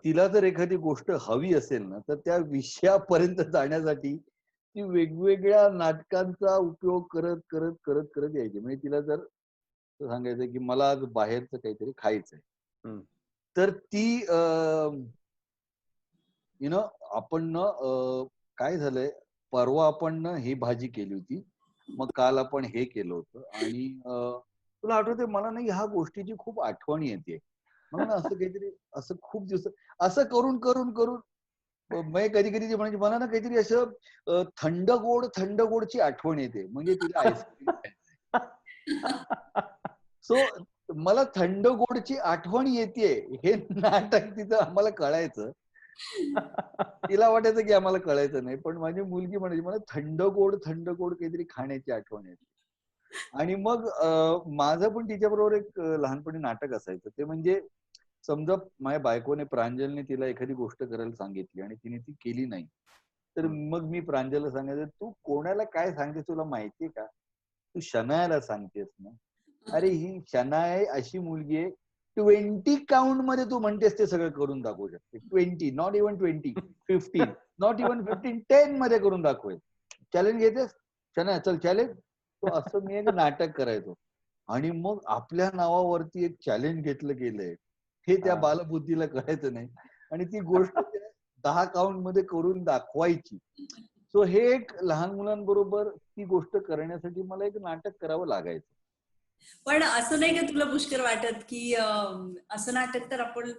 तिला जर एखादी गोष्ट हवी असेल ना, तर त्या विषयापर्यंत जाण्यासाठी ती वेगवेगळ्या नाटकांचा उपयोग करत करत करत करत यायची. म्हणजे तिला जर सांगायचं की मला आज बाहेरचं काहीतरी खायचंय, तर ती आपण काय झालंय, परवा आपण ही भाजी केली होती, मग काल आपण हे केलं होतं, आणि तुला आठवतंय मला नाही ह्या गोष्टीची खूप आठवण येते, म्हणून असं काहीतरी असं खूप दिवस असं करून करून करून मग कधी कधी ते म्हणजे मला ना काहीतरी असं थंड गोडची आठवण येते. म्हणजे तिला आईस्क्रीम सो मला थंड गोडची आठवण येते, हे नाटक तिथं आम्हाला कळायचं. तिला वाटायचं की आम्हाला कळायचं नाही, पण माझी मुलगी म्हणायची मला थंड गोड काहीतरी खाण्याची आठवण येते. आणि मग माझं पण तिच्याबरोबर एक लहानपणी नाटक असायचं. ते म्हणजे समजा माझ्या बायकोने, प्रांजलने तिला एखादी गोष्ट करायला सांगितली आणि तिने ती केली नाही, तर मग मी प्रांजलला सांगायचं, तू कोणाला काय सांगतेस तुला माहितीये का? तू शनायाला सांगतेस ना. अरे ही शनाया अशी मुलगी आहे, 20 काउंट मध्ये तू म्हणतेस ते सगळं करून दाखवू शकते. 20, नॉट इव्हन 20, 15, नॉट इव्हन 15, 10 मध्ये करून दाखवेल. चॅलेंज घेतेस शनाया, चल चॅलेंज. तो असं मी एक नाटक करायचो. आणि मग आपल्या नावावरती एक चॅलेंज घेतलं गेलंय हे त्या बालबुद्धीला कळायचं नाही, आणि ती गोष्ट 10 काउंट मध्ये करून दाखवायची. सो हे एक लहान मुलांबरोबर ती गोष्ट करण्यासाठी मला एक नाटक करावं लागायचं.
पण असं नाही का तुला पुष्कर वाटत की असं नाटक तर आपण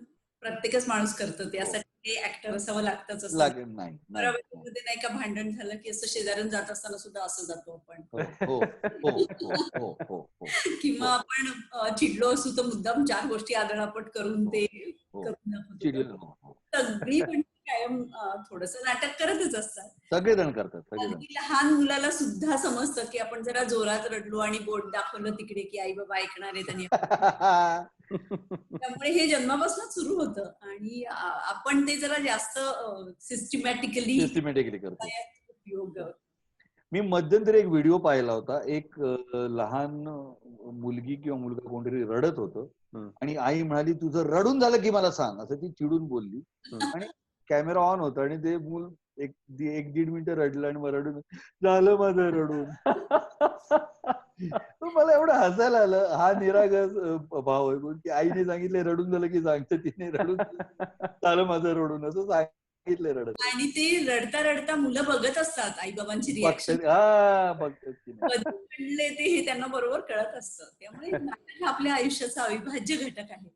प्रत्येकच माणूस करतो, त्यासाठी ऍक्टर असावं लागतंच असं
लागेल नाही
मध्ये नाही का भांडण झालं की असं शेजाऱ्यान जात असताना सुद्धा असं जातो आपण
हो हो हो हो हो हो
किंवा आपण चिडलो असू तर मुद्दाम 4 गोष्टी आदळापट करून ते करून दाखवतो. सगळी पण कायम थोडस नाटक करतच असतात.
सगळेजण करतात, सगळेजण.
अगदी लहान मुलाला सुद्धा समजतं की आपण जरा जोरात रडलो आणि बोट दाखवलं तिकडे की आई बाबा ऐकणार आहेत आणि त्यामुळे हे जन्मापासूनच सुरू होतं आणि आपण ते जरा जास्त सिस्टमॅटिकली
करतो.
उपयोग.
मी मध्यंतरी एक व्हिडिओ पाहिला होता. एक लहान मुलगी किंवा मुलगा कोणतरी रडत होतं आणि आई म्हणाली तुझं रडून झालं की मला सांग, असं ती चिडून बोलली. आणि कॅमेरा ऑन होता आणि ते मूल एक 1-1.5 मिनिटं रडलं आणि मग रडून झालं माझं रडून. मला एवढं हसायला आलं. हा निरागस भाव आहे की आईने सांगितले रडून झालं की सांगते, तिने रडून झालं माझं रडून असं सांगितलंय रडत.
आणि ते रडता रडता मुलं बघत असतात आई बाबांची रिॲक्शन घडले ते हे त्यांना बरोबर कळत असतं. त्यामुळे नाटक आपल्या आयुष्याचा अविभाज्य घटक आहे,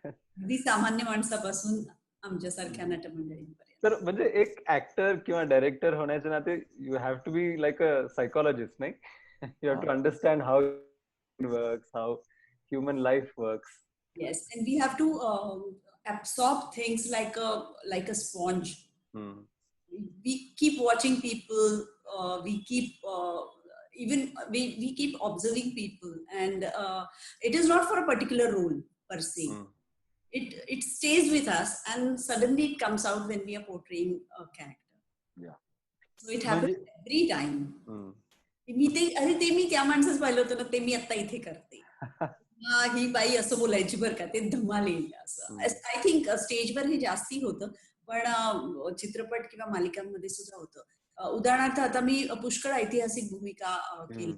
अगदी सामान्य माणसापासून आमच्यासारख्या नटमंडळींपर्यंत.
तर म्हणजे एक ऍक्टर किंवा डायरेक्टर होण्याच्या नाते you have to be like a psychologist, नाही? You have to understand how works, how human life works.
Yes, and we have to absorb things like a sponge. We keep watching people, we keep even we keep observing people, and it is not for a particular role per se. It stays with us and suddenly it comes out when we are portraying a character.
Yeah.
So it happens every time. मी त्या माणसाच पाहिलं होतं ना, ते मी आता इथे करते. ही बाई असं बोलायची बरं का, ते धमाल येईल असं. आय थिंक स्टेजवर हे जास्ती होतं, पण चित्रपट किंवा मालिकांमध्ये सुद्धा होतं. उदाहरणार्थ आता मी पुष्कळ ऐतिहासिक भूमिका केली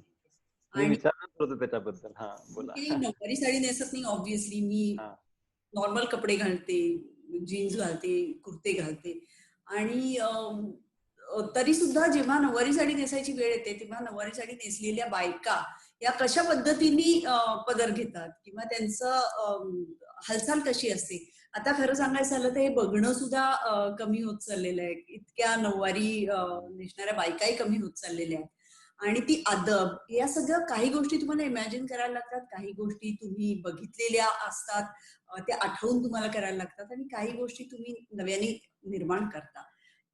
आणि त्याच्याबद्दल
नऊवारी साडी नेसत नाही ऑब्व्हियसली, मी नॉर्मल कपडे घालते, जीन्स घालते, कुर्ते घालते आणि तरी सुद्धा जेव्हा नऊवारी साडी नेसायची वेळ येते तेव्हा नऊवारी साडी नेसलेल्या बायका या कशा पद्धतीने पदर घेतात किंवा त्यांचं हालचाल कशी असते. आता खरं सांगायचं झालं तर हे बघणं सुद्धा कमी होत चाललेलं आहे. इतक्या नऊवारी नेसणाऱ्या बायकाही कमी होत चाललेल्या आहेत आणि ती अदब या सगळं काही गोष्टी तुम्हाला इमॅजिन करायला लागतात, काही गोष्टी तुम्ही बघितलेल्या असतात त्या आठवून तुम्हाला करायला लागतात आणि काही गोष्टी तुम्ही नव्याने निर्माण करता.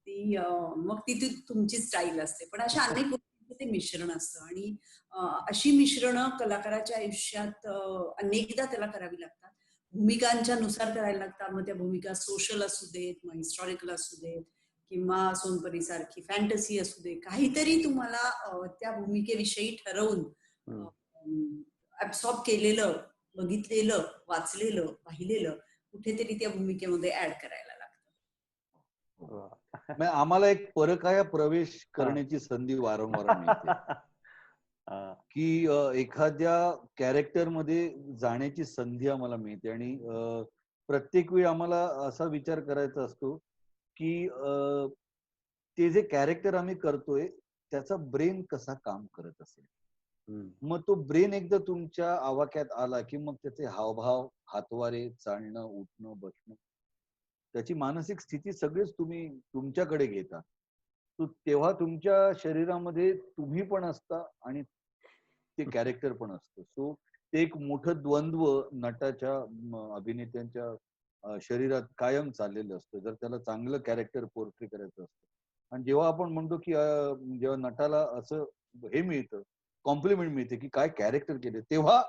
ती मग ती तुमची स्टाईल असते. पण अशा अनेक गोष्टींचं ते मिश्रण असतं आणि अशी मिश्रणं कलाकाराच्या आयुष्यात अनेकदा त्याला करावी लागतात. भूमिकांच्या नुसार करायला लागतात. मग त्या भूमिका सोशल असू देत, मग हिस्टॉरिकल असू देत किंवा सोनपरी सारखी फॅन्टसी असू दे, काहीतरी तुम्हाला त्या भूमिकेविषयी ठरवून ऍब्सॉर्ब केलेलं, बघितलेलं, वाचलेलं, पाहिलेलं कुठेतरी त्या भूमिकेमध्ये ऍड करायला लागतं.
आम्हाला एक परकाया प्रवेश करण्याची संधी वारंवार मिळते की एखाद्या कॅरेक्टर मध्ये जाण्याची संधी आम्हाला मिळते आणि प्रत्येक वेळी आम्हाला असा विचार करायचा असतो की ते जे कॅरेक्टर आम्ही करतोय त्याचा ब्रेन कसा काम करत असेल. मग तो ब्रेन एकदा तुमच्या आवाक्यात आला की मग त्याचे हावभाव, हातवारे, चालणं, उठणं, बसणं, त्याची मानसिक स्थिती सगळीच तुम्ही तुमच्याकडे घेता. तेव्हा तुमच्या शरीरामध्ये तुम्ही पण असता आणि ते कॅरेक्टर पण असतं. सो ते एक मोठं द्वंद्व नटाच्या, अभिनेत्यांच्या शरीरात कायम चाललेलं असतं जर त्याला चांगलं कॅरेक्टर पोर्ट्रे करायचं असतं. आणि जेव्हा आपण म्हणतो की जेव्हा नटाला असं हे मिळतं, कॉम्प्लिमेंट मिळते की काय कॅरेक्टर केले, तेव्हा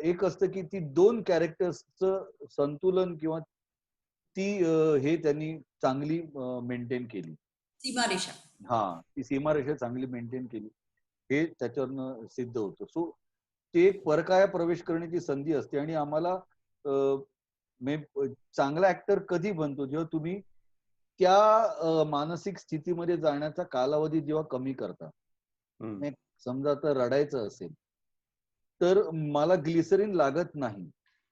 एक असतं की ती 2 कॅरेक्टर्सचं संतुलन किंवा ती हे त्यांनी चांगली मेंटेन केली,
सीमारेषा.
ती सीमारेषा चांगली मेंटेन केली हे त्याच्यावरनं सिद्ध होतं. सो ते एक परकाया प्रवेश करण्याची संधी असते आणि आम्हाला चांगला ऍक्टर कधी बनतो जेव्हा तुम्ही त्या मानसिक स्थितीमध्ये जाण्याचा कालावधी जेव्हा कमी करता. समजा आता रडायचं असेल तर मला ग्लिसरीन लागत नाही,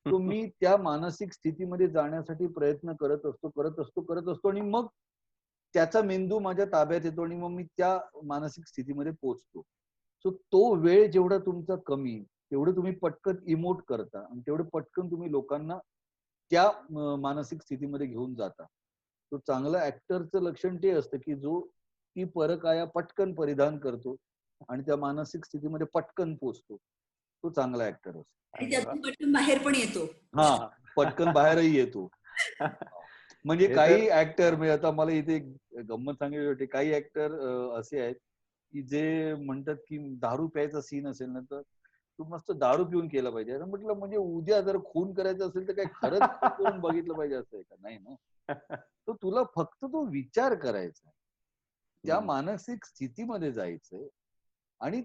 तो मी त्या मानसिक स्थितीमध्ये जाण्यासाठी प्रयत्न करत असतो आणि मग त्याचा मेंदू माझ्या ताब्यात येतो आणि मग मी त्या मानसिक स्थितीमध्ये पोहोचतो. सो तो वेळ जेवढा तुमचा कमी तेवढं तुम्ही पटकन इमोट करता आणि तेवढं पटकन तुम्ही लोकांना त्या मानसिक स्थितीमध्ये घेऊन जाता. तो चांगला ऍक्टरचं लक्षण ते असतं की जो ती परकाया पटकन परिधान करतो आणि त्या मानसिक स्थितीमध्ये पटकन पोहोचतो. तो चांगला ऍक्टर असतो.
आणि त्यातून पटकन बाहेर पण येतो.
हा, पटकन बाहेरही येतो. म्हणजे
हे
काही
तर
ऍक्टर म्हणजे आता मला इथे एक गंमत सांगायची होती. काही ऍक्टर असे आहेत की जे म्हणतात की दारू प्यायचा सीन असेल ना तर तू मस्त दारू पिऊन केलं पाहिजे. अरे म्हटलं म्हणजे उद्या जर खून करायचा असेल तर काय खरंच खून करून बघितलं पाहिजे असं आहे का? नाही ना. तर तुला फक्त तो विचार करायचा, त्या मानसिक स्थितीमध्ये जायचंय आणि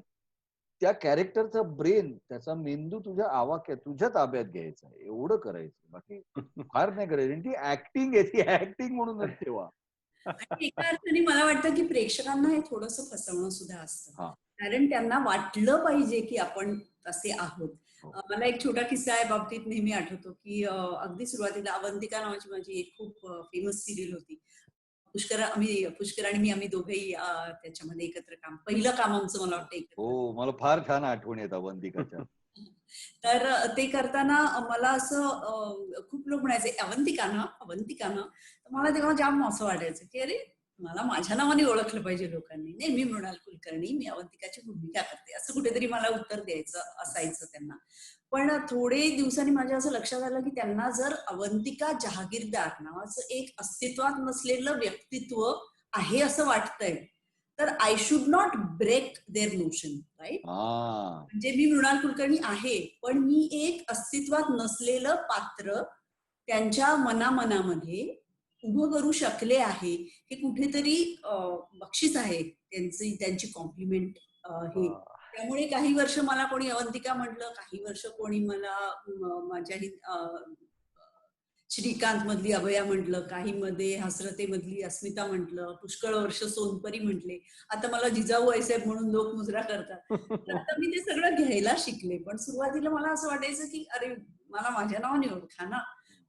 त्या कॅरेक्टरचा ब्रेन, त्याचा मेंदू तुझ्या आवाक्यात, तुझ्या ताब्यात घ्यायचा, एवढं करायचं. बाकी फार नाही करायचं. आणि ती ऍक्टिंग आहे, ती ऍक्टिंग म्हणूनच ठेवा.
आणि एका अर्थाने मला वाटतं की प्रेक्षकांना हे थोडंसं फसवणं सुद्धा असतं.
हा.
कारण त्यांना वाटलं पाहिजे की आपण तसे आहोत.
हो.
मला एक छोटा किस्सा आहे बाबतीत नेहमी आठवतो की अगदी सुरुवातीला अवंतिका नावाची माझी एक खूप फेमस सिरियल होती. पुष्कर आणि मी आम्ही दोघेही त्याच्यामध्ये एकत्र पहिलं काम आमचं मला वाटतं एकत्र.
हो, मला फार छान आठवण येत अवंतिकाच्या.
तर ते करताना मला असं खूप लोक म्हणायचे अवंतिका ना. तर मला तेव्हा जाम असं वाटायचं की अरे मला माझ्या नावाने ओळखलं पाहिजे लोकांनी. नाही, मी मृणाल कुलकर्णी, मी अवंतिकाची भूमिका करते, असं कुठेतरी मला उत्तर द्यायचं असायचं त्यांना. पण थोडे दिवसांनी माझ्या असं लक्षात आलं की त्यांना जर अवंतिका जहागीरदार नावाचं एक अस्तित्वात नसलेलं व्यक्तित्व आहे असं वाटतंय तर I should not break their notion, right? म्हणजे मी मृणाल कुलकर्णी आहे पण मी एक अस्तित्वात नसलेलं पात्र त्यांच्या मनामध्ये उभं करू शकले आहे. हे कुठेतरी बक्षीस आहे त्यांची कॉम्प्लिमेंट हे. त्यामुळे काही वर्ष मला कोणी अवंतिका म्हटलं, काही वर्ष कोणी मला माझ्या श्रीकांत मधली अभया म्हटलं, काही मध्ये हसरते मधली अस्मिता म्हटलं, पुष्कळ वर्ष सोनपरी म्हटले. आता मला जिजाऊ आईसाहेब म्हणून लोक मुजरा करतात. तर आता मी ते सगळं घ्यायला शिकले. पण सुरुवातीला मला असं वाटायचं की अरे मला माझ्या नावाने ओळखा ना.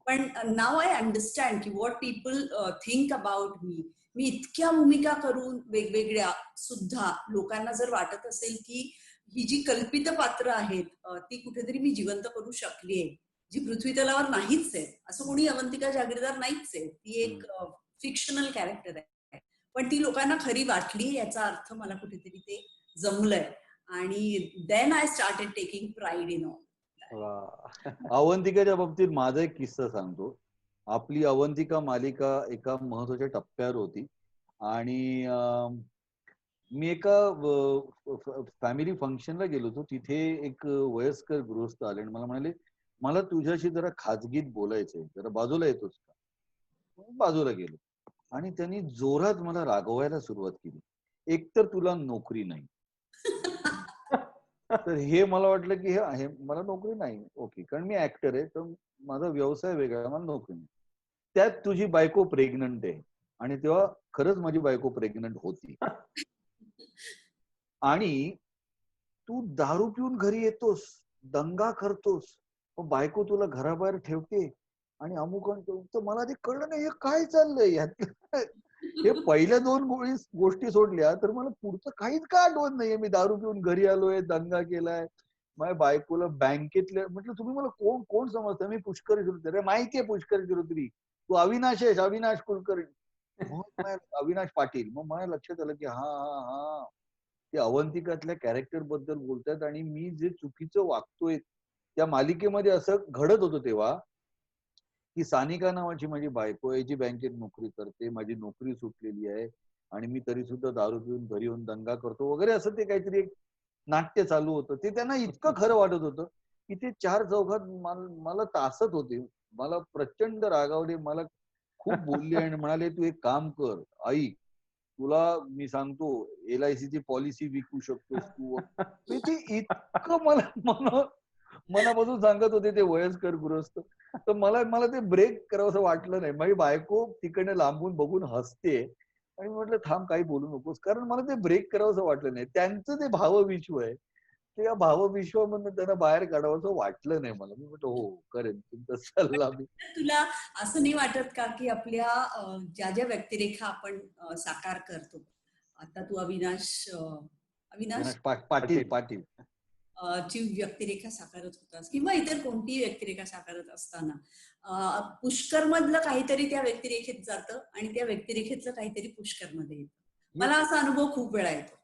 पण नाव आय अंडरस्टँड की what people think about me. मी इतक्या भूमिका करून वेगवेगळ्या सुद्धा लोकांना जर वाटत असेल की ही जी कल्पित पात्र आहेत ती कुठेतरी मी जिवंत करू शकलीये, जी पृथ्वी तलावर नाहीच आहे. असं कोणी अवंतिका जागीरदार नाहीच आहे. ती एक फिक्शनल कॅरेक्टर आहे. पण ती लोकांना खरी वाटली याचा अर्थ मला कुठेतरी ते जमलंय. आणि then I started taking pride in all.
अवंतिकाच्या बाबतीत माझा एक किस्सा सांगतो. आपली अवंतिका मालिका एका महत्वाच्या टप्प्यावर होती आणि मी एका फॅमिली फंक्शनला गेलो होतो. तिथे एक वयस्कर गृहस्थ आले आणि मला म्हणाले, मला तुझ्याशी जरा खाजगीत बोलायचंय, जरा बाजूला येतोस का? बाजूला गेलो आणि त्यांनी जोरात मला रागवायला सुरुवात केली. एकतर तुला नोकरी नाही. तर हे मला वाटलं की हे आहे, मला नोकरी नाही, ओके, कारण मी ऍक्टर आहे तर माझा व्यवसाय वेगळा आहे, मला नोकरी नाही. त्यात तुझी बायको प्रेग्नंट आहे. आणि तेव्हा खरंच माझी बायको प्रेग्नंट होती. आणि तू दारू पिऊन घरी येतोस, दंगा करतोस, मग बायको तुला घराबाहेर ठेवते आणि अमुक तर मला ते कळलं नाही हे काय चाललंय यात. हे पहिल्या 2 गोष्टी सोडल्या तर मला पुढचं काहीच का आठवत नाहीये. मी दारू पिऊन घरी आलोय, दंगा केलाय, माझ्या बायकोला बँकेतल्या म्हटलं तुम्ही मला कोण कोण समजतं? मी पुष्कर श्रोत्री. अरे माहितीये पुष्कर श्रोत्री, तू अविनाश आहेस, अविनाश कुलकर्णी. मग अविनाश पाटील. मग मला लक्षात आलं की हा हा हा ते अवंतिकातल्या कॅरेक्टर बद्दल बोलतात आणि मी जे चुकीचं वागतोय त्या मालिकेमध्ये असं घडत होतं तेव्हा की सानिका नावाची माझी बायको आहे जी बँकेत नोकरी करते, माझी नोकरी सुटलेली आहे आणि मी तरी सुद्धा दारू पिऊन घरी येऊन दंगा करतो वगैरे असं ते काहीतरी एक नाट्य चालू होतं. ते त्यांना इतकं खरं वाटत होतं की ते 4 चौघात मला तासत होते. मला प्रचंड रागावले, मला खूप बोलले आणि म्हणाले तू एक काम कर, ऐक, तुला मी सांगतो LIC ची पॉलिसी विकू शकतोस तू. ते इतकं मला मनापासून सांगत होते ते वयस्कर गृहस्थ. तर मला ते ब्रेक करावंसं वाटलं नाही. माझी बायको तिकडनं लांबून बघून हसते आणि म्हटलं थांब काही बोलू नकोस, कारण मला ते ब्रेक करावंसं वाटलं नाही. त्यांचं ते भावविश्व आहे. त्या भावविश्वामधून त्यांना बाहेर काढावं असं वाटलं नाही मला. मी म्हटलं हो करेन तुमचा सल्ला मी.
तुला असं नाही वाटत का की आपल्या ज्या ज्या व्यक्तिरेखा आपण साकार करतो, आता तू अविनाश
पाटील पाटील
ची व्यक्तिरेखा साकारत होतास किंवा इतर कोणतीही व्यक्तिरेखा साकारत असताना पुष्कर मधलं काहीतरी त्या व्यक्तिरेखेत जातं आणि त्या व्यक्तिरेखेतलं काहीतरी पुष्कर मध्ये येतं. मला असा अनुभव खूप वेळा येतो.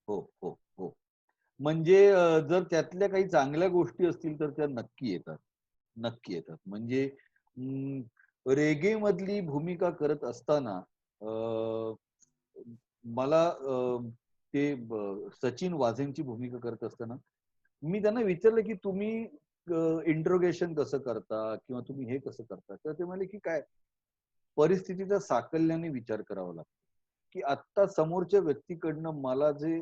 हो हो हो. म्हणजे जर त्यातल्या काही चांगल्या गोष्टी असतील तर त्या नक्की येतात, नक्की येतात. म्हणजे रेगे मधली भूमिका करत असताना मला ते सचिन वाझेंची भूमिका करत असताना मी त्यांना विचारलं की तुम्ही इंट्रोगेशन कसं करता किंवा तुम्ही हे कसं करता, तर ते म्हणाले की काय परिस्थितीचा साकल्याने विचार करावा लागतो की आत्ता समोरच्या व्यक्तीकडनं मला जे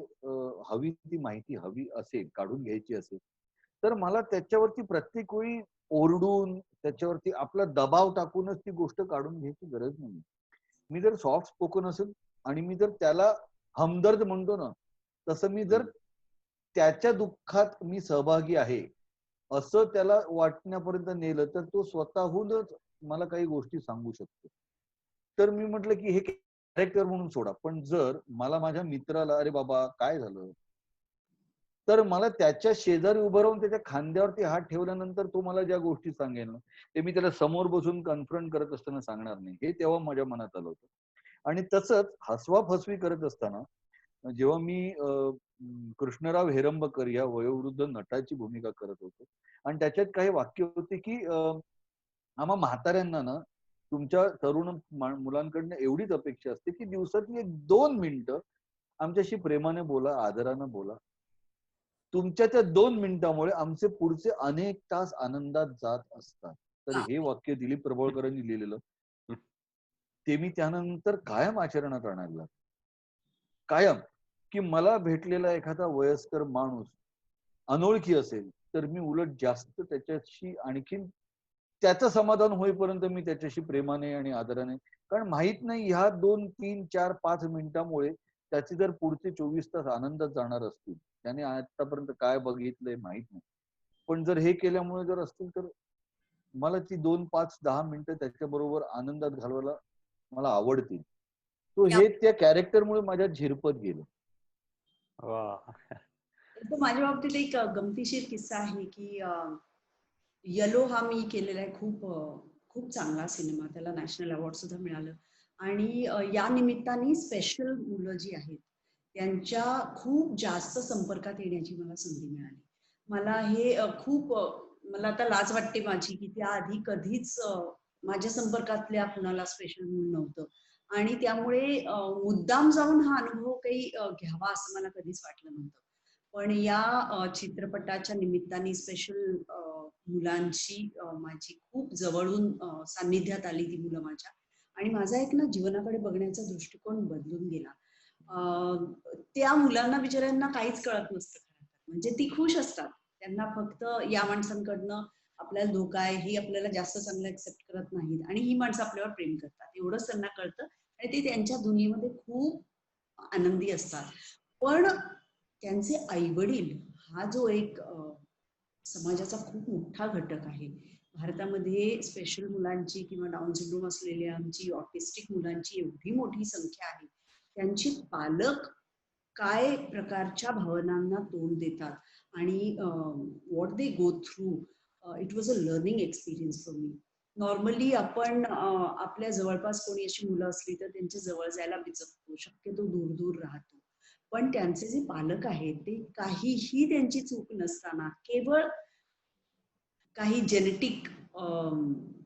हवी ती माहिती हवी असेल, काढून घ्यायची असेल, तर मला त्याच्यावरती प्रत्येक वेळी ओरडून त्याच्यावरती आपला दबाव टाकूनच ती गोष्ट काढून घ्यायची गरज नाही. मी जर सॉफ्ट स्पोकन असेल आणि मी जर त्याला हमदर्द म्हणतो ना, तसं मी जर त्याच्या दुःखात मी सहभागी आहे असं त्याला वाटण्यापर्यंत नेलं तर तो स्वतःहूनच मला काही गोष्टी सांगू शकतो. तर मी म्हटलं की हे कॅरेक्टर म्हणून सोडा, पण जर मला माझ्या मित्राला अरे बाबा काय झालं, तर मला त्याच्या शेजारी उभं राहून त्याच्या खांद्यावरती हात ठेवल्यानंतर तो मला ज्या गोष्टी सांगेल ना, ते मी त्याला समोर बसून कन्फ्रंट करत असताना सांगणार नाही. हे तेव्हा माझ्या मनात आलं होतं. आणि तसंच हसवा फसवी करत असताना जेव्हा मी कृष्णराव हेरंबकर या वयोवृद्ध नटाची भूमिका करत होतो आणि त्याच्यात काही वाक्य होते की आम्हा म्हाताऱ्यांना ना तुमच्या तरुण मुलांकडनं एवढीच अपेक्षा असते की दिवसातली 1-2 मिनिटं आमच्याशी प्रेमाने बोला, आदरानं बोला. तुमच्या त्या 2 मिनिटामुळे आमचे पुढचे अनेक तास आनंदात जात असतात. तर हे वाक्य दिलीप प्रभावळकरांनी लिहिलेलं, ते मी त्यानंतर कायम आचरणात आणायला कायम, की मला भेटलेला एखादा वयस्कर माणूस अनोळखी असेल तर मी उलट जास्त त्याच्याशी आणखीन त्याचं समाधान होईपर्यंत मी त्याच्याशी प्रेमाने आणि आदराने, कारण माहित नाही ह्या 2, 3, 4, 5 मिनिटांमुळे त्याचे जर पुढचे 24 तास आनंदात जाणार असतील, त्याने आतापर्यंत काय बघितलंय माहित नाही, पण जर हे केल्यामुळे जर असतील तर मला ती 2, 5, 10 मिनिटं त्याच्याबरोबर आनंदात घालवायला मला आवडतील. तो हे त्या कॅरेक्टरमुळे माझ्या झिरपत गेलं.
माझ्या बाबतीत एक गमतीशीर किस्सा आहे की येलो हा मी केलेला आहे, खूप खूप चांगला सिनेमा, त्याला नॅशनल अवॉर्ड सुद्धा मिळालं. आणि या निमित्ताने स्पेशल मुलं जी आहेत त्यांच्या खूप जास्त संपर्कात येण्याची मला संधी मिळाली. मला हे खूप मला आता लाज वाटते माझी की त्याआधी कधीच माझ्या संपर्कातल्या कुणाला स्पेशल मूल नव्हतं आणि त्यामुळे मुद्दाम जाऊन हा अनुभव काही घ्यावा असं मला कधीच वाटलं नव्हतं. पण या चित्रपटाच्या निमित्ताने स्पेशल मुलांची माझी खूप जवळून सान्निध्यात आली ती मुलं माझ्या, आणि माझा एक ना जीवनाकडे बघण्याचा दृष्टिकोन बदलून गेला. त्या मुलांना बिचाऱ्यांना काहीच कळत नसतं खरं तर, म्हणजे ती खुश असतात, त्यांना फक्त या माणसांकडनं आपल्याला धोका आहे ही आपल्याला जास्त चांगलं ऍक्सेप्ट करत नाहीत आणि ही माणसं आपल्यावर प्रेम करतात एवढंच त्यांना कळतं आणि ते त्यांच्या दुनियेमध्ये खूप आनंदी असतात. पण त्यांचे आईवडील हा जो एक समाजाचा खूप मोठा घटक आहे. भारतामध्ये स्पेशल मुलांची किंवा डाऊन सिंड्रोम असलेल्या आमची ऑटिस्टिक मुलांची एवढी मोठी संख्या आहे, त्यांचे पालक काय प्रकारच्या भावनांना तोंड देतात आणि what they go through, it was a learning experience for me. Normally आपण आपल्या जवळपास कोणी अशी मुलं असली तर त्यांच्या जवळ जायला बिचकतो, शक्यतो दूर दूर राहतो. पण त्यांचे जे पालक आहेत ते काहीही त्यांची चूक नसताना केवळ काही जेनेटिक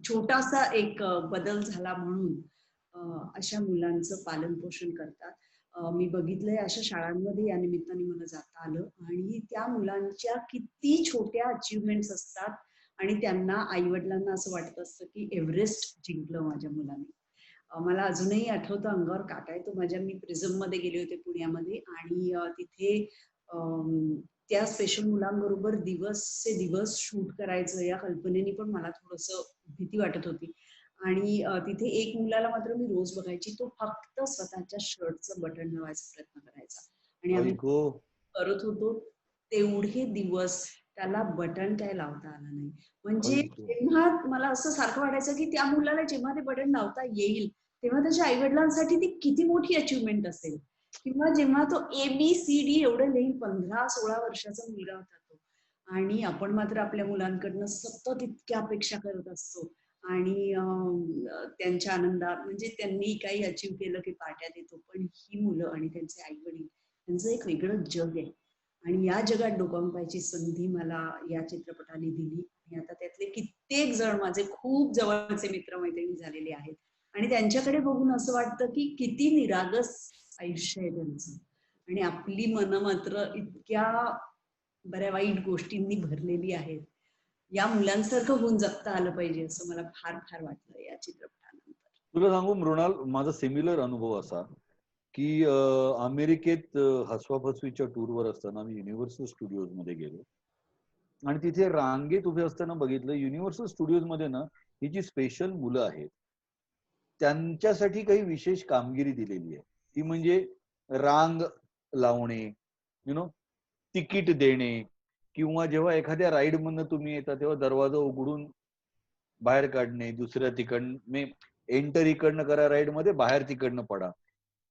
छोटासा एक बदल झाला म्हणून अशा मुलांचं पालन पोषण करतात. मी बघितलंय अशा शाळांमध्ये या निमित्ताने मला जाता आलं आणि त्या मुलांच्या किती छोट्या अचीवमेंट्स असतात आणि त्यांना आई वडिलांना असं वाटत असतं की एव्हरेस्ट जिंकलं माझ्या मुलाने. मला अजूनही आठवतं, अंगावर काटा येतो माझ्या. मी प्रिझम मध्ये गेले होते पुण्यामध्ये आणि तिथे त्या स्पेशल मुलांबरोबर दिवसचे दिवस शूट करायचं या कल्पनेने पण मला थोडंसं भीती वाटत होती. आणि तिथे एक मुलाला मात्र मी रोज बघायची, तो फक्त स्वतःच्या शर्टचं बटन लावायचा प्रयत्न करायचा आणि आम्ही करत होतो तेवढे दिवस त्याला बटन काय लावता आलं नाही. म्हणजे जेव्हा मला असं सारखं वाटायचं की त्या मुलाला जेव्हा ते बटन लावता येईल तेव्हा त्याच्या आई वडिलांसाठी ती किती मोठी अचिव्हमेंट असेल. किंवा जेव्हा तो ABCD एवढं लिहिल, 15-16 वर्षाचा मुलगा होता तो. आणि आपण मात्र आपल्या मुलांकडनं सतत इतक्या अपेक्षा करत असतो. आणि त्यांच्या आनंदात म्हणजे त्यांनी काही अचीव केलं की पार्ट्या देतो. पण ही मुलं आणि त्यांचे आई वडील त्यांचं एक वेगळं जग आहे. आणि या जगात डोकावून पाहायची संधी मला या चित्रपटाने दिली. आणि आता त्यातले कित्येक जण माझे खूप जवळचे मित्रमैत्रिणी झालेले आहेत. आणि त्यांच्याकडे बघून असं वाटतं की किती निरागस आयुष्य आहे त्यांचं. आणि आपली मनं मात्र इतक्या बऱ्या वाईट गोष्टींनी भरलेली आहेत. या मुलांसारखं होऊन जगता आलं पाहिजे असं मला फार फार वाटलं या चित्रपटानंतर.
तुला सांगू मृणाल, माझा सिमिलर अनुभव असा की अमेरिकेत हसवाफसवीच्या टूरवर असताना आम्ही युनिव्हर्सल स्टुडिओज मध्ये गेलो आणि तिथे रांगेत उभे असताना बघितलं युनिव्हर्सल स्टुडिओज मध्ये ना ही जी स्पेशल मुलं आहेत त्यांच्यासाठी काही विशेष कामगिरी दिलेली आहे. ती म्हणजे रांग लावणे, तिकीट देणे, किंवा जेव्हा एखाद्या राईड मधनं तुम्ही येता तेव्हा दरवाजा उघडून बाहेर काढणे, दुसऱ्या तिकडनं एंटर इकडनं करा राईड मध्ये, बाहेर तिकडनं पडा,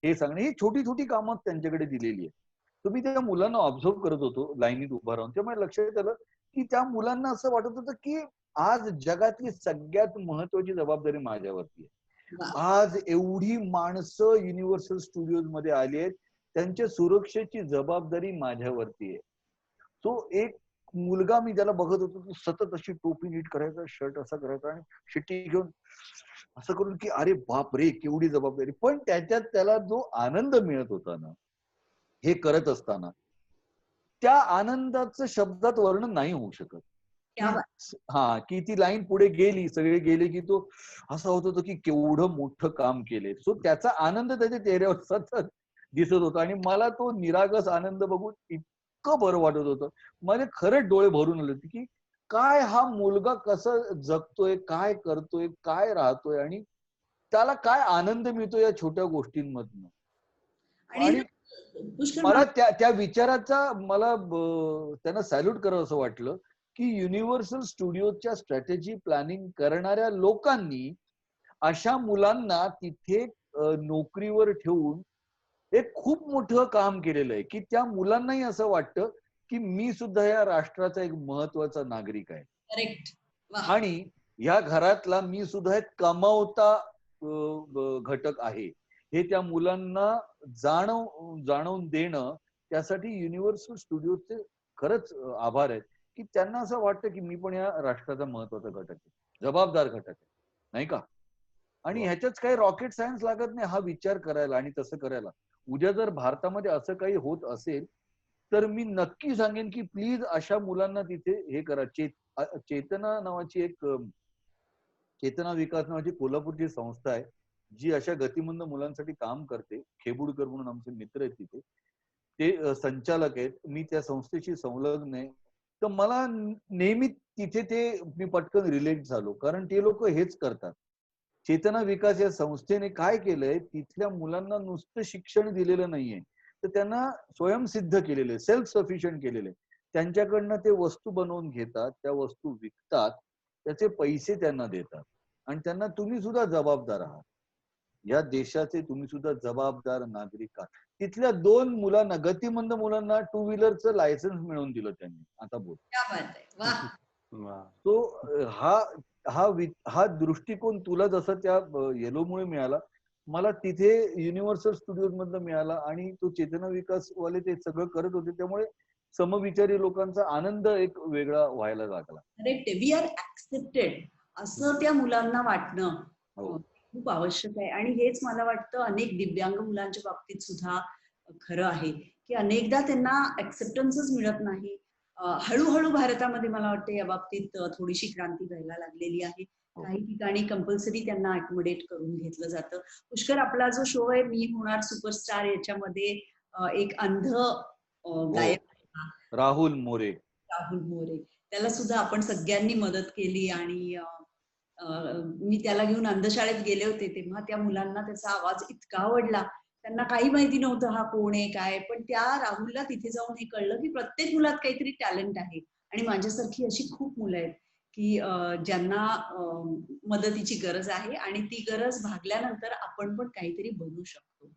हे सांगणे. ही छोटी छोटी कामं त्यांच्याकडे दिलेली आहे. तुम्ही त्या मुलांना ऑब्झर्व करत होतो लाईनीत उभा राहून, त्यामुळे लक्षात आलं की त्या मुलांना असं वाटत होतं की आज जगातली सगळ्यात महत्वाची जबाबदारी माझ्यावरती आहे. आज एवढी माणसं युनिव्हर्सल स्टुडिओज मध्ये आली आहेत, त्यांच्या सुरक्षेची जबाबदारी माझ्यावरती आहे. तो एक मुलगा मी त्याला बघत होतो, तो सतत अशी टोपी नीट करायचा, शर्ट असा करायचा आणि शिट्टी घेऊन असं करून की अरे बाप रे केवढी जबाबदारी. पण त्याच्यात त्याला जो आनंद मिळत होता ना हे करत असताना, त्या आनंदाचं शब्दात वर्णन नाही होऊ शकत. की ती लाईन पुढे गेली, सगळे गेले की तो असं होत होतं की केवढं मोठं काम केलंय. सो त्याचा आनंद त्याच्या चेहऱ्यावर सतत दिसत होता आणि मला तो निरागस आनंद बघून इतकं बरं वाटत होतं. माझे खरंच डोळे भरून आले होते की काय हा मुलगा कसं जगतोय, काय करतोय, काय राहतोय आणि त्याला काय आनंद मिळतो या छोट्या गोष्टींमधनं. आणि मला त्या विचाराचा मला त्यांना सॅल्यूट करावं असं वाटलं की युनिव्हर्सल स्टुडिओच्या स्ट्रॅटेजी प्लॅनिंग करणाऱ्या लोकांनी अशा मुलांना तिथे नोकरीवर ठेवून एक खूप मोठं काम केलेलं आहे की त्या मुलांनाही असं वाटतं की मी सुद्धा या राष्ट्राचा एक महत्वाचा नागरिक आहे.
करेक्ट.
आणि या घरातला मी सुद्धा एक कमावता घटक आहे हे त्या मुलांना जाणवून देणं, त्यासाठी युनिव्हर्सल स्टुडिओचे खरंच आभार आहेत की त्यांना असं वाटतं की मी पण या राष्ट्राचा महत्वाचा घटक आहे, जबाबदार घटक आहे, नाही का. आणि ह्याच्याच काही रॉकेट सायन्स लागत नाही हा विचार करायला आणि तसं करायला. उद्या जर भारतामध्ये असं काही होत असेल तर मी नक्की सांगेन की प्लीज अशा मुलांना तिथे हे करा. चेतना नावाची एक चेतना विकास नावाची कोल्हापूरची संस्था आहे जी अशा गतिमंद मुलांसाठी काम करते. खेबुडकर म्हणून आमचे मित्र आहेत तिथे, ते संचालक आहेत. मी त्या संस्थेशी संलग्न आहे. तर मला नेहमी तिथे ते मी पटकन रिलेट झालो कारण ते लोक हेच करतात. चेतना विकास या संस्थेने काय केलंय, तिथल्या मुलांना नुसतं शिक्षण दिलेलं नाहीये तर त्यांना स्वयंसिद्ध केलेलं आहे, सेल्फ सफिशियंट केलेलं आहे. त्यांच्याकडनं ते वस्तू बनवून घेतात, त्या वस्तू विकतात, त्याचे पैसे त्यांना देतात आणि त्यांना तुम्ही सुद्धा जबाबदार आहात, या देशाचे तुम्ही सुद्धा जबाबदार नागरिक आहात. तिथल्या 2 मुलांना, गतिमंद मुलांना 2 व्हीलरचं लायसन्स मिळवून दिलं त्यांनी. आता बोल. तो हा दृष्टिकोन तुला जसा त्या येलोमुळे मिळाला, मला तिथे युनिव्हर्सल स्टुडिओज मधनं मिळाला आणि तो चेतना विकास वाले ते सगळं करत होते, त्यामुळे समविचारी लोकांचा आनंद एक वेगळा व्हायला लागला.
करेक्ट. वी आर ऍक्सेप्टेड असं त्या मुलांना वाटणं खूप आवश्यक आहे. आणि हेच मला वाटतं अनेक दिव्यांग मुलांच्या बाबतीत सुद्धा खरं आहे की अनेकदा त्यांना ऍक्सेप्टन्सच मिळत नाही. हळूहळू भारतामध्ये मला वाटतं या बाबतीत थोडीशी क्रांती व्हायला लागलेली आहे. काही ठिकाणी कंपल्सरी त्यांना अकोमोडेट करून घेतलं जातं. पुष्कर, आपला जो शो आहे मी होणार सुपरस्टार, याच्यामध्ये एक अंध गायक
राहुल मोरे,
त्याला सुद्धा आपण सगळ्यांनी मदत केली. आणि मी त्याला घेऊन अंधशाळेत गेले होते तेव्हा त्या मुलांना त्याचा आवाज इतका आवडला त्यांना काही माहिती नव्हतं हा कोण आहे काय, पण त्या राहुलला तिथे जाऊन हे कळलं की प्रत्येक मुलात काहीतरी टॅलेंट आहे. आणि माझ्यासारखी अशी खूप मुलं आहेत की ज्यांना मदतीची गरज आहे आणि ती गरज भागल्यानंतर आपण पण काहीतरी बनू शकतो.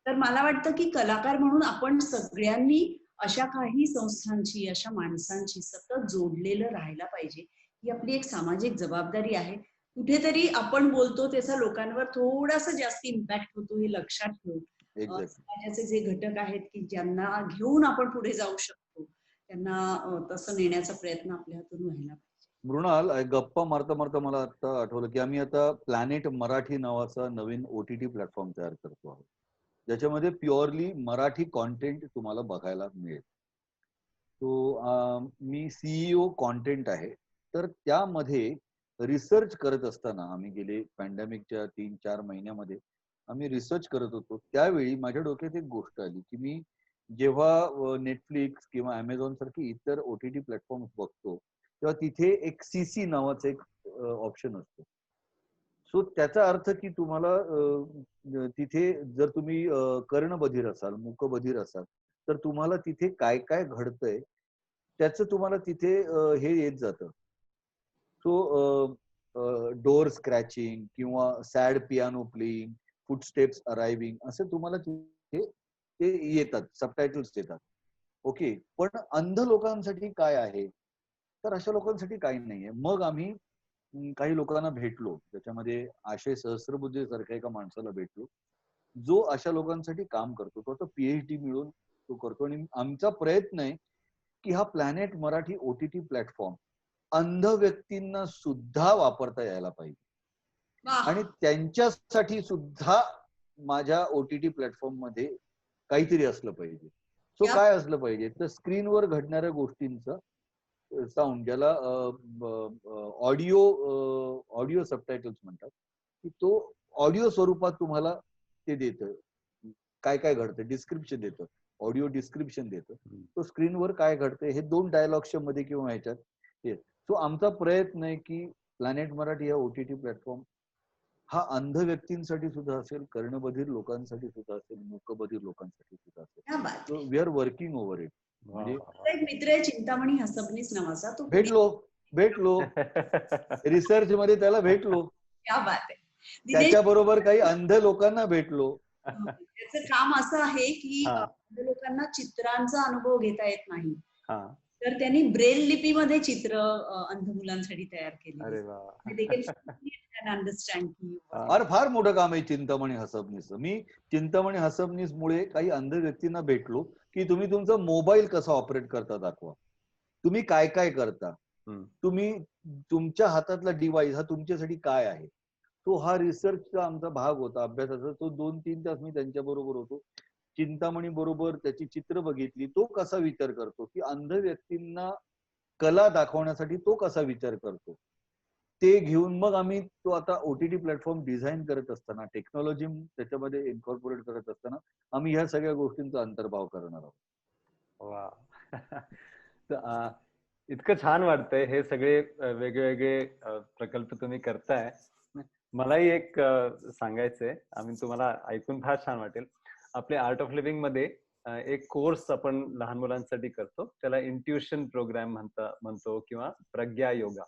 तर मला वाटतं की कलाकार म्हणून आपण सगळ्यांनी अशा काही संस्थांची, अशा माणसांची सतत जोडलेलं राहायला पाहिजे. ही आपली एक सामाजिक जबाबदारी आहे. कुठेतरी आपण बोलतो त्याचा लोकांवर थोडासा जास्त इम्पॅक्ट होतो हे लक्षात ठेवून समाजाचे जे घटक आहेत की ज्यांना घेऊन आपण पुढे जाऊ शकतो, त्यांना तसं नेण्याचा प्रयत्न आपल्या हातून व्हायला पाहिजे.
मृणाल, गप्पा मारता मारता मला आता आठवलं की आम्ही आता प्लॅनेट मराठी नावाचा नवीन OTT प्लॅटफॉर्म तयार करतो आहोत, ज्याच्यामध्ये प्युअरली मराठी कॉन्टेंट तुम्हाला बघायला मिळेल. तो मी CEO कॉन्टेंट आहे. तर त्यामध्ये रिसर्च करत असताना आम्ही गेले पॅन्डेमिकच्या 3-4 महिन्यामध्ये आम्ही रिसर्च करत होतो. त्यावेळी माझ्या डोक्यात एक गोष्ट आली की मी जेव्हा नेटफ्लिक्स किंवा अमेझॉन सारखी इतर OTT प्लॅटफॉर्म बघतो, तेव्हा तिथे एक CC नावाचं एक ऑप्शन असतो. सो त्याचा अर्थ की तुम्हाला तिथे जर तुम्ही कर्णबधीर असाल, मूकबधीर असाल, तर तुम्हाला तिथे काय काय घडतंय त्याचं तुम्हाला तिथे हे येत जातं. सो डोअर स्क्रॅचिंग किंवा sad piano playing, footsteps arriving असं तुम्हाला तिथे ते येतात, सबटायटल्स येतात. ओके. पण अंध लोकांसाठी काय आहे? तर अशा लोकांसाठी काही नाहीये. मग आम्ही काही लोकांना भेटलो, त्याच्यामध्ये आशय सहस्त्रबुद्धे सारख्या एका माणसाला भेटलो, जो अशा लोकांसाठी काम करतो. तो आता PhD मिळवून तो करतो आणि आमचा प्रयत्न आहे की हा प्लॅनेट मराठी OTT प्लॅटफॉर्म अंध व्यक्तींना सुद्धा वापरता यायला पाहिजे आणि त्यांच्यासाठी सुद्धा माझ्या OTT प्लॅटफॉर्म मध्ये काहीतरी असलं पाहिजे. सो काय असलं पाहिजे तर स्क्रीनवर घडणाऱ्या गोष्टींचं साऊंड, ज्याला ऑडिओ सबटायटल्स म्हणतात, की तो ऑडिओ स्वरूपात तुम्हाला ते देतं. काय काय घडतं डिस्क्रिप्शन देतं, ऑडिओ डिस्क्रिप्शन देतं. तो स्क्रीनवर काय घडतंय हे 2 डायलॉग्सच्या मध्ये किंवा ह्याच्यात येत. सो आमचा प्रयत्न आहे की प्लॅनेट मराठी हा OTT प्लॅटफॉर्म हा अंध व्यक्तींसाठी सुद्धा असेल, कर्णबधीर लोकांसाठी सुद्धा असेल, मूकबधीर लोकांसाठी सुद्धा असेल. So we are working over it. म्हणजे
एक मित्र आहे चिंतामणी हसबनीस नावाचा, तो
भेटलो रिसर्च मध्ये त्याला भेटलो.
क्या बात आहे.
त्याच्याबरोबर काही अंध लोकांना भेटलो.
त्याचं काम असं आहे की अंध लोकांना चित्रांचा अनुभव घेता येत नाही, तर त्यांनी ब्रेल लिपीमध्ये चित्र अंध मुलांसाठी तयार केली.
फार मोठं काम आहे चिंतामणी हसबनीस. मी चिंतामणी हसबनीस मुळे काही अंध व्यक्तींना भेटलो की तुम्ही तुमचा मोबाईल कसा ऑपरेट करता दाखवा, तुम्ही काय काय करता, तुम्ही तुमच्या हातातला डिव्हाइस हा तुमच्यासाठी काय आहे. तो हा रिसर्चचा आमचा भाग होता, अभ्यासाचा. तो 2-3 तास मी त्यांच्या बरोबर होतो. चिंतामणी बरोबर त्याची चित्र बघितली, तो कसा विचार करतो की अंध व्यक्तींना कला दाखवण्यासाठी तो कसा विचार करतो, ते घेऊन मग आम्ही तो आता OTT प्लॅटफॉर्म डिझाईन करत असताना, टेक्नॉलॉजी त्याच्यामध्ये इन्कॉर्पोरेट करत असताना आम्ही ह्या सगळ्या गोष्टींचा अंतर्भाव करणार आहोत.
वा. इतकं छान वाटतंय हे सगळे वेगवेगळे प्रकल्प तुम्ही करताय. मलाही एक सांगायचंय, आम्ही तुम्हाला ऐकून फार छान वाटेल. आपल्या आर्ट ऑफ लिव्हिंग मध्ये एक कोर्स आपण लहान मुलांसाठी करतो, त्याला इंट्युशन प्रोग्राम म्हणतो किंवा प्रज्ञा योगा.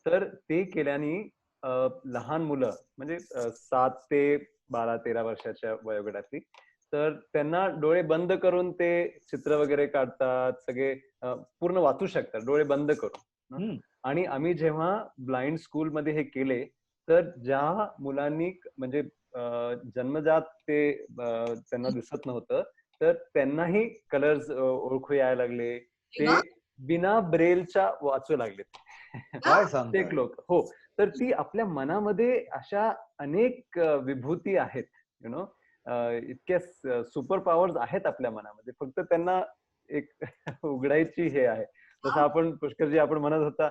तर ते केल्याने लहान मुलं म्हणजे 7 ते 12-13 वर्षाच्या वयोगटातली, तर त्यांना डोळे बंद करून ते चित्र वगैरे काढतात, सगळे पूर्ण वाचू शकतात डोळे बंद करून. आणि आम्ही जेव्हा ब्लाइंड स्कूल मध्ये हे केले, तर ज्या मुलांनी म्हणजे जन्मजात ते त्यांना दिसत नव्हतं, तर त्यांनाही कलर्स ओळखू यायला लागले, ते बिना ब्रेलच्या वाचू लागले प्रत्येक लोक. हो. तर ती आपल्या मनामध्ये अशा अनेक विभूती आहेत, इतक्या सुपर पॉवर्स आहेत आपल्या मनामध्ये, फक्त त्यांना एक उघडायची हे आहे. जसं आपण पुष्करजी आपण म्हणत होता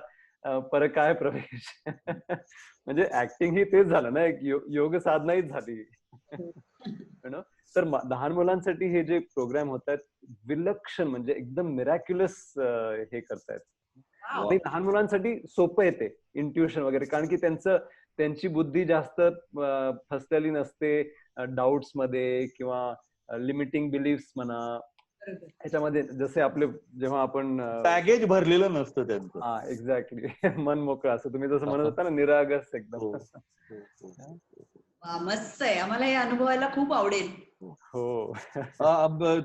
परकाय प्रवेश. म्हणजे ऍक्टिंग ही तेच झालं ना, एक योग साधनाहीच झाली. तर लहान मुलांसाठी हे जे प्रोग्राम होतात विलक्षण, म्हणजे एकदम मिरॅक्युलस हे करतायत. आणि लहान मुलांसाठी सोपं येते इंट्युशन वगैरे, कारण की त्यांची बुद्धी जास्त फसलेली नसते डाऊट्स मध्ये किंवा लिमिटिंग बिलीफ्स म्हणा, ह्याच्यामध्ये जसे आपले जेव्हा आपण
पॅकेज भरलेलं नसतं त्यांचं.
हा एक्झॅक्टली मन मोकळं असं तुम्ही जसं म्हणत होता ना, निरागस एकदम.
मस्त आहे, आम्हाला हे अनुभवायला खूप आवडेल.
हो.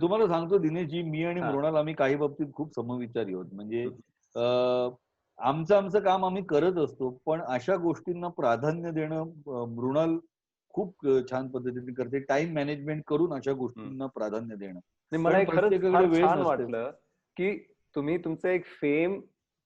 तुम्हाला सांगतो दिनेशजी, मी आणि मृणाल आम्ही काही बाबतीत खूप समविचारी आहोत. म्हणजे आमचं काम आम्ही करत असतो, पण अशा गोष्टींना प्राधान्य देणं मृणाल खूप छान पद्धतीने करते. टाइम मॅनेजमेंट करून अशा गोष्टींना प्राधान्य देणं.
मला खरंच फार छान वाटलं की तुम्ही तुमचं एक फेम,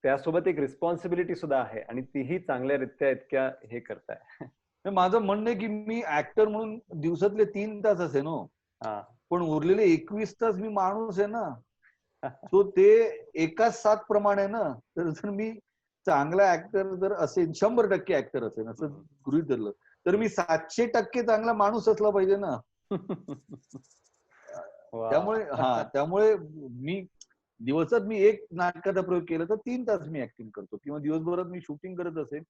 त्यासोबत एक रिस्पॉन्सिबिलिटी सुद्धा आहे आणि तीही चांगल्यारीत्या इतक्या हे करताय.
माझं म्हणणं आहे की मी ऍक्टर म्हणून दिवसातले 3 तास असे ना, पण उरलेले 21 तास मी माणूस आहे ना. तो ते एकाच 7 प्रमाणे ना. तर जर मी चांगला ऍक्टर जर असेल, 100% ऍक्टर असेल असं गृहीत धरलं, तर मी 700% चांगला माणूस असला पाहिजे ना. त्यामुळे मी दिवसात मी एक नाटकाचा प्रयोग केला तर 3 तास मी ऍक्टिंग करतो, किंवा दिवसभरात मी शूटिंग करत असेल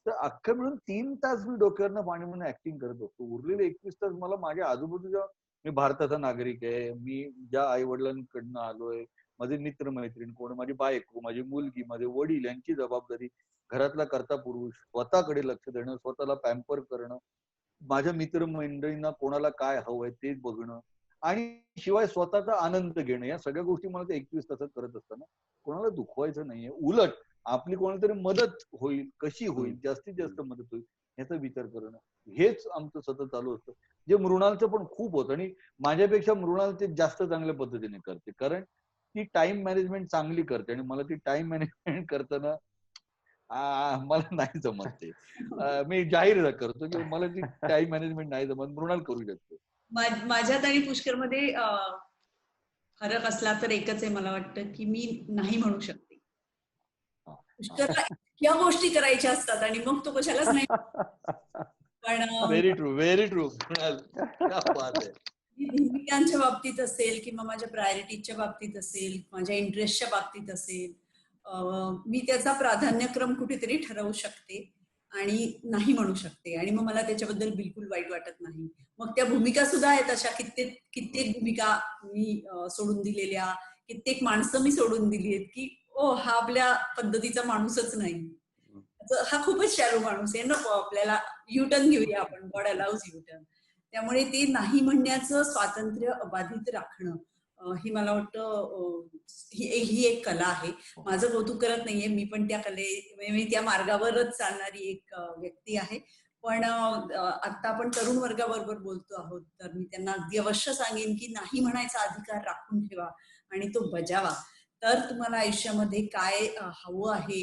तर अख्खं मिळून 3 तास मी डोक्यावरनं पाणी म्हणून ऍक्टिंग करत असतो. उरलेले 21 तास मला माझ्या आजूबाजूच्या, मी भारताचा नागरिक आहे, मी ज्या आई वडिलांकडनं आलोय, माझे मित्र मैत्रीण कोण, माझी बायको, माझी मुलगी, माझे वडील यांची जबाबदारी, घरातला कर्ता पुरुष, स्वतःकडे लक्ष देणं, स्वतःला पॅम्पर करणं, माझ्या मित्रमंडळींना कोणाला काय हवंय ते बघणं, आणि शिवाय स्वतःचा आनंद घेणं, या सगळ्या गोष्टी मला ते 21 तासात करत असताना कोणाला दुखवायचं नाहीये. उलट आपली कोणाला तरी मदत होईल, कशी होईल, जास्तीत जास्त मदत होईल याचा विचार करणं, हेच आमचं सतत चालू असतं. जे मृणालचं पण खूप होतं, आणि माझ्यापेक्षा मृणाल ते जास्त चांगल्या पद्धतीने करते, कारण ती टाइम मॅनेजमेंट चांगली करते. आणि मला ती टाइम मॅनेजमेंट करताना मला नाही जमत ते. मी जाहीर करतो की मला ती टाइम मॅनेजमेंट नाही जमत, मृणाल करू शकते.
माझ्यात आणि पुष्करमध्ये फरक असला तर एकच आहे, मला वाटतं की मी नाही म्हणू शकते. पुष्करला इतक्या गोष्टी करायच्या असतात आणि मग तो कशालाच नाही. पण
व्हेरी ट्रू.
भूमिकांच्या बाबतीत असेल किंवा माझ्या प्रायोरिटीच्या बाबतीत असेल, माझ्या इंटरेस्टच्या बाबतीत असेल, मी त्याचा प्राधान्यक्रम कुठेतरी ठरवू शकते आणि नाही म्हणू शकते, आणि मग मला त्याच्याबद्दल बिलकुल वाईट वाटत नाही. मग त्या भूमिका सुद्धा आहेत अशा कित्येक भूमिका मी सोडून दिलेल्या, कित्येक माणसं मी सोडून दिली आहेत की हा आपल्या पद्धतीचा माणूसच नाही, हा खूपच शॅलो माणूस आहे, नको आपल्याला युटर्न घेऊया आपण, गॉड अलाउज युटर्न. त्यामुळे ते नाही म्हणण्याचं स्वातंत्र्य अबाधित राखणं, ही मला वाटतं ही एक कला आहे. माझं कौतुक करत नाहीये, मी पण मी त्या मार्गावरच चालणारी एक व्यक्ती आहे. पण आता आपण तरुण वर्गाबरोबर बोलतो आहोत, तर मी त्यांना अगदी अवश्य सांगेन की नाही म्हणायचा अधिकार राखून ठेवा आणि तो बजावा, तर तुम्हाला आयुष्यामध्ये काय हवं आहे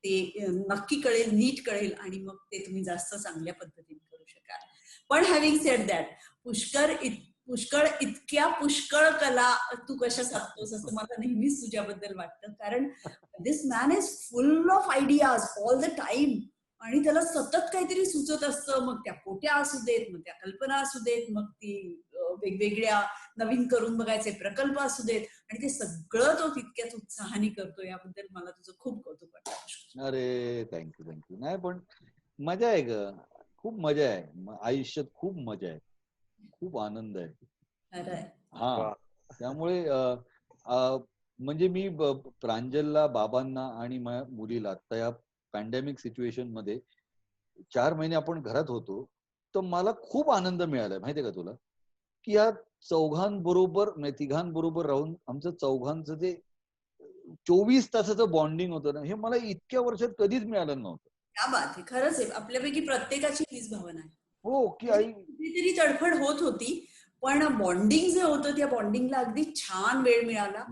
ते नक्की कळेल, नीट कळेल, आणि मग ते तुम्ही जास्त चांगल्या पद्धतीने करू शकाल. पण हॅव्हिंग सेड दॅट, पुष्कळ इतक्या पुष्कळ कला तू कशा साधतोस असं मला नेहमीच तुझ्याबद्दल वाटतं, कारण this man is full of ideas all the time, आणि त्याला सतत काहीतरी सुचत असतं. मग त्या पोट्या असू देत, मग त्या कल्पना असू देत, मग ती वेगवेगळ्या नवीन करून बघायचे प्रकल्प असू देत, आणि ते सगळं तो तितक्याच उत्साहाने करतो. याबद्दल मला तुझं खूप कौतुक वाटतं.
अरे थँक्यू. नाही पण मजा आहे ग, खूप मजा आहे आयुष्यात, खूप मजा आहे, खूप आनंद आहे. त्यामुळे म्हणजे मी प्रांजलला, बाबांना आणि मुलीला आता या पॅन्डेमिक सिच्युएशन मध्ये 4 महिने आपण घरात होतो, तर मला खूप आनंद मिळालाय माहितीये का तुला, की या तिघांबरोबर राहून आमचं चौघांचं ते 24 तासाचं बॉन्डिंग होतं ना, हे मला इतक्या वर्षात कधीच मिळालं नव्हतं.
क्या बात आहे, खरंच आहे. आपल्यापैकी प्रत्येकाची हीच भावना आहे.
हो की आई
कुठेतरी तडफड होत होती, पण बॉन्डिंग जे होतं त्या बॉन्डिंगला अगदी छान वेळ मिळाला.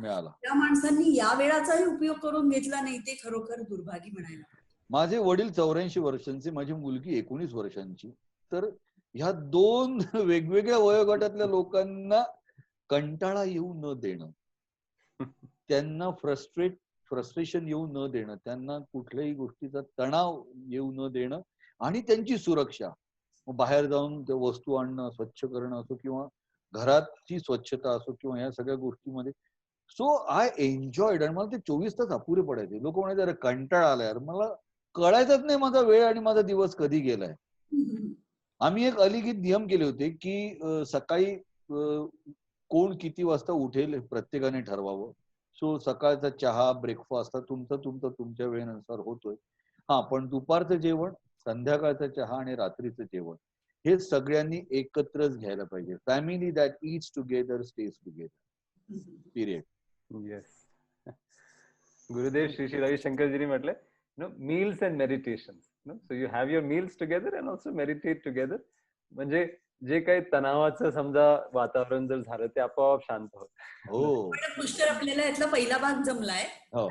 त्या माणसांनी या वेळाचाही उपयोग करून घेतला नाही, ते खरोखर दुर्भागी म्हणायला.
माझे वडील 84 वर्षांचे, माझी मुलगी 19 वर्षांची. तर ह्या 2 वेगवेगळ्या वयोगटातल्या लोकांना कंटाळा येऊ न देणं, त्यांना फ्रस्ट्रेशन येऊ न देणं, त्यांना कुठल्याही गोष्टीचा तणाव येऊ न देणं, आणि त्यांची सुरक्षा, बाहेर जाऊन त्या वस्तू आणणं, स्वच्छ करणं असो, किंवा घराची स्वच्छता असो, किंवा या सगळ्या गोष्टीमध्ये. सो आय एन्जॉयड, आणि मला ते 24 तास अपुरे पडायचे. लोक म्हणायचे अरे कंटाळा आला यार, मला कळायचंच नाही माझा वेळ आणि माझा दिवस कधी गेलाय. आम्ही एक अलिखित नियम केले होते की सकाळी कोण किती वाजता उठेल प्रत्येकाने ठरवावं. सो सकाळचा चहा, ब्रेकफास्ट तुमच्या वेळेनुसार होतोय. हा, पण दुपारचं जेवण, संध्याकाळचा चहा आणि रात्रीचं जेवण हे सगळ्यांनी एकत्रच घ्यायला पाहिजे. Family that eats together stays together. Period.
Yes. Gurudev Shri Shri रविशंकरजींनी म्हटलंय, meals and meditations. So you have your meals together and also meditate together. म्हणजे जे काही तणावाचं समजा वातावरण जर झालं ते आपोआप शांत होत.
हो.
पुष्कर आपल्याला यातला पहिला भाग जमलाय.
हो.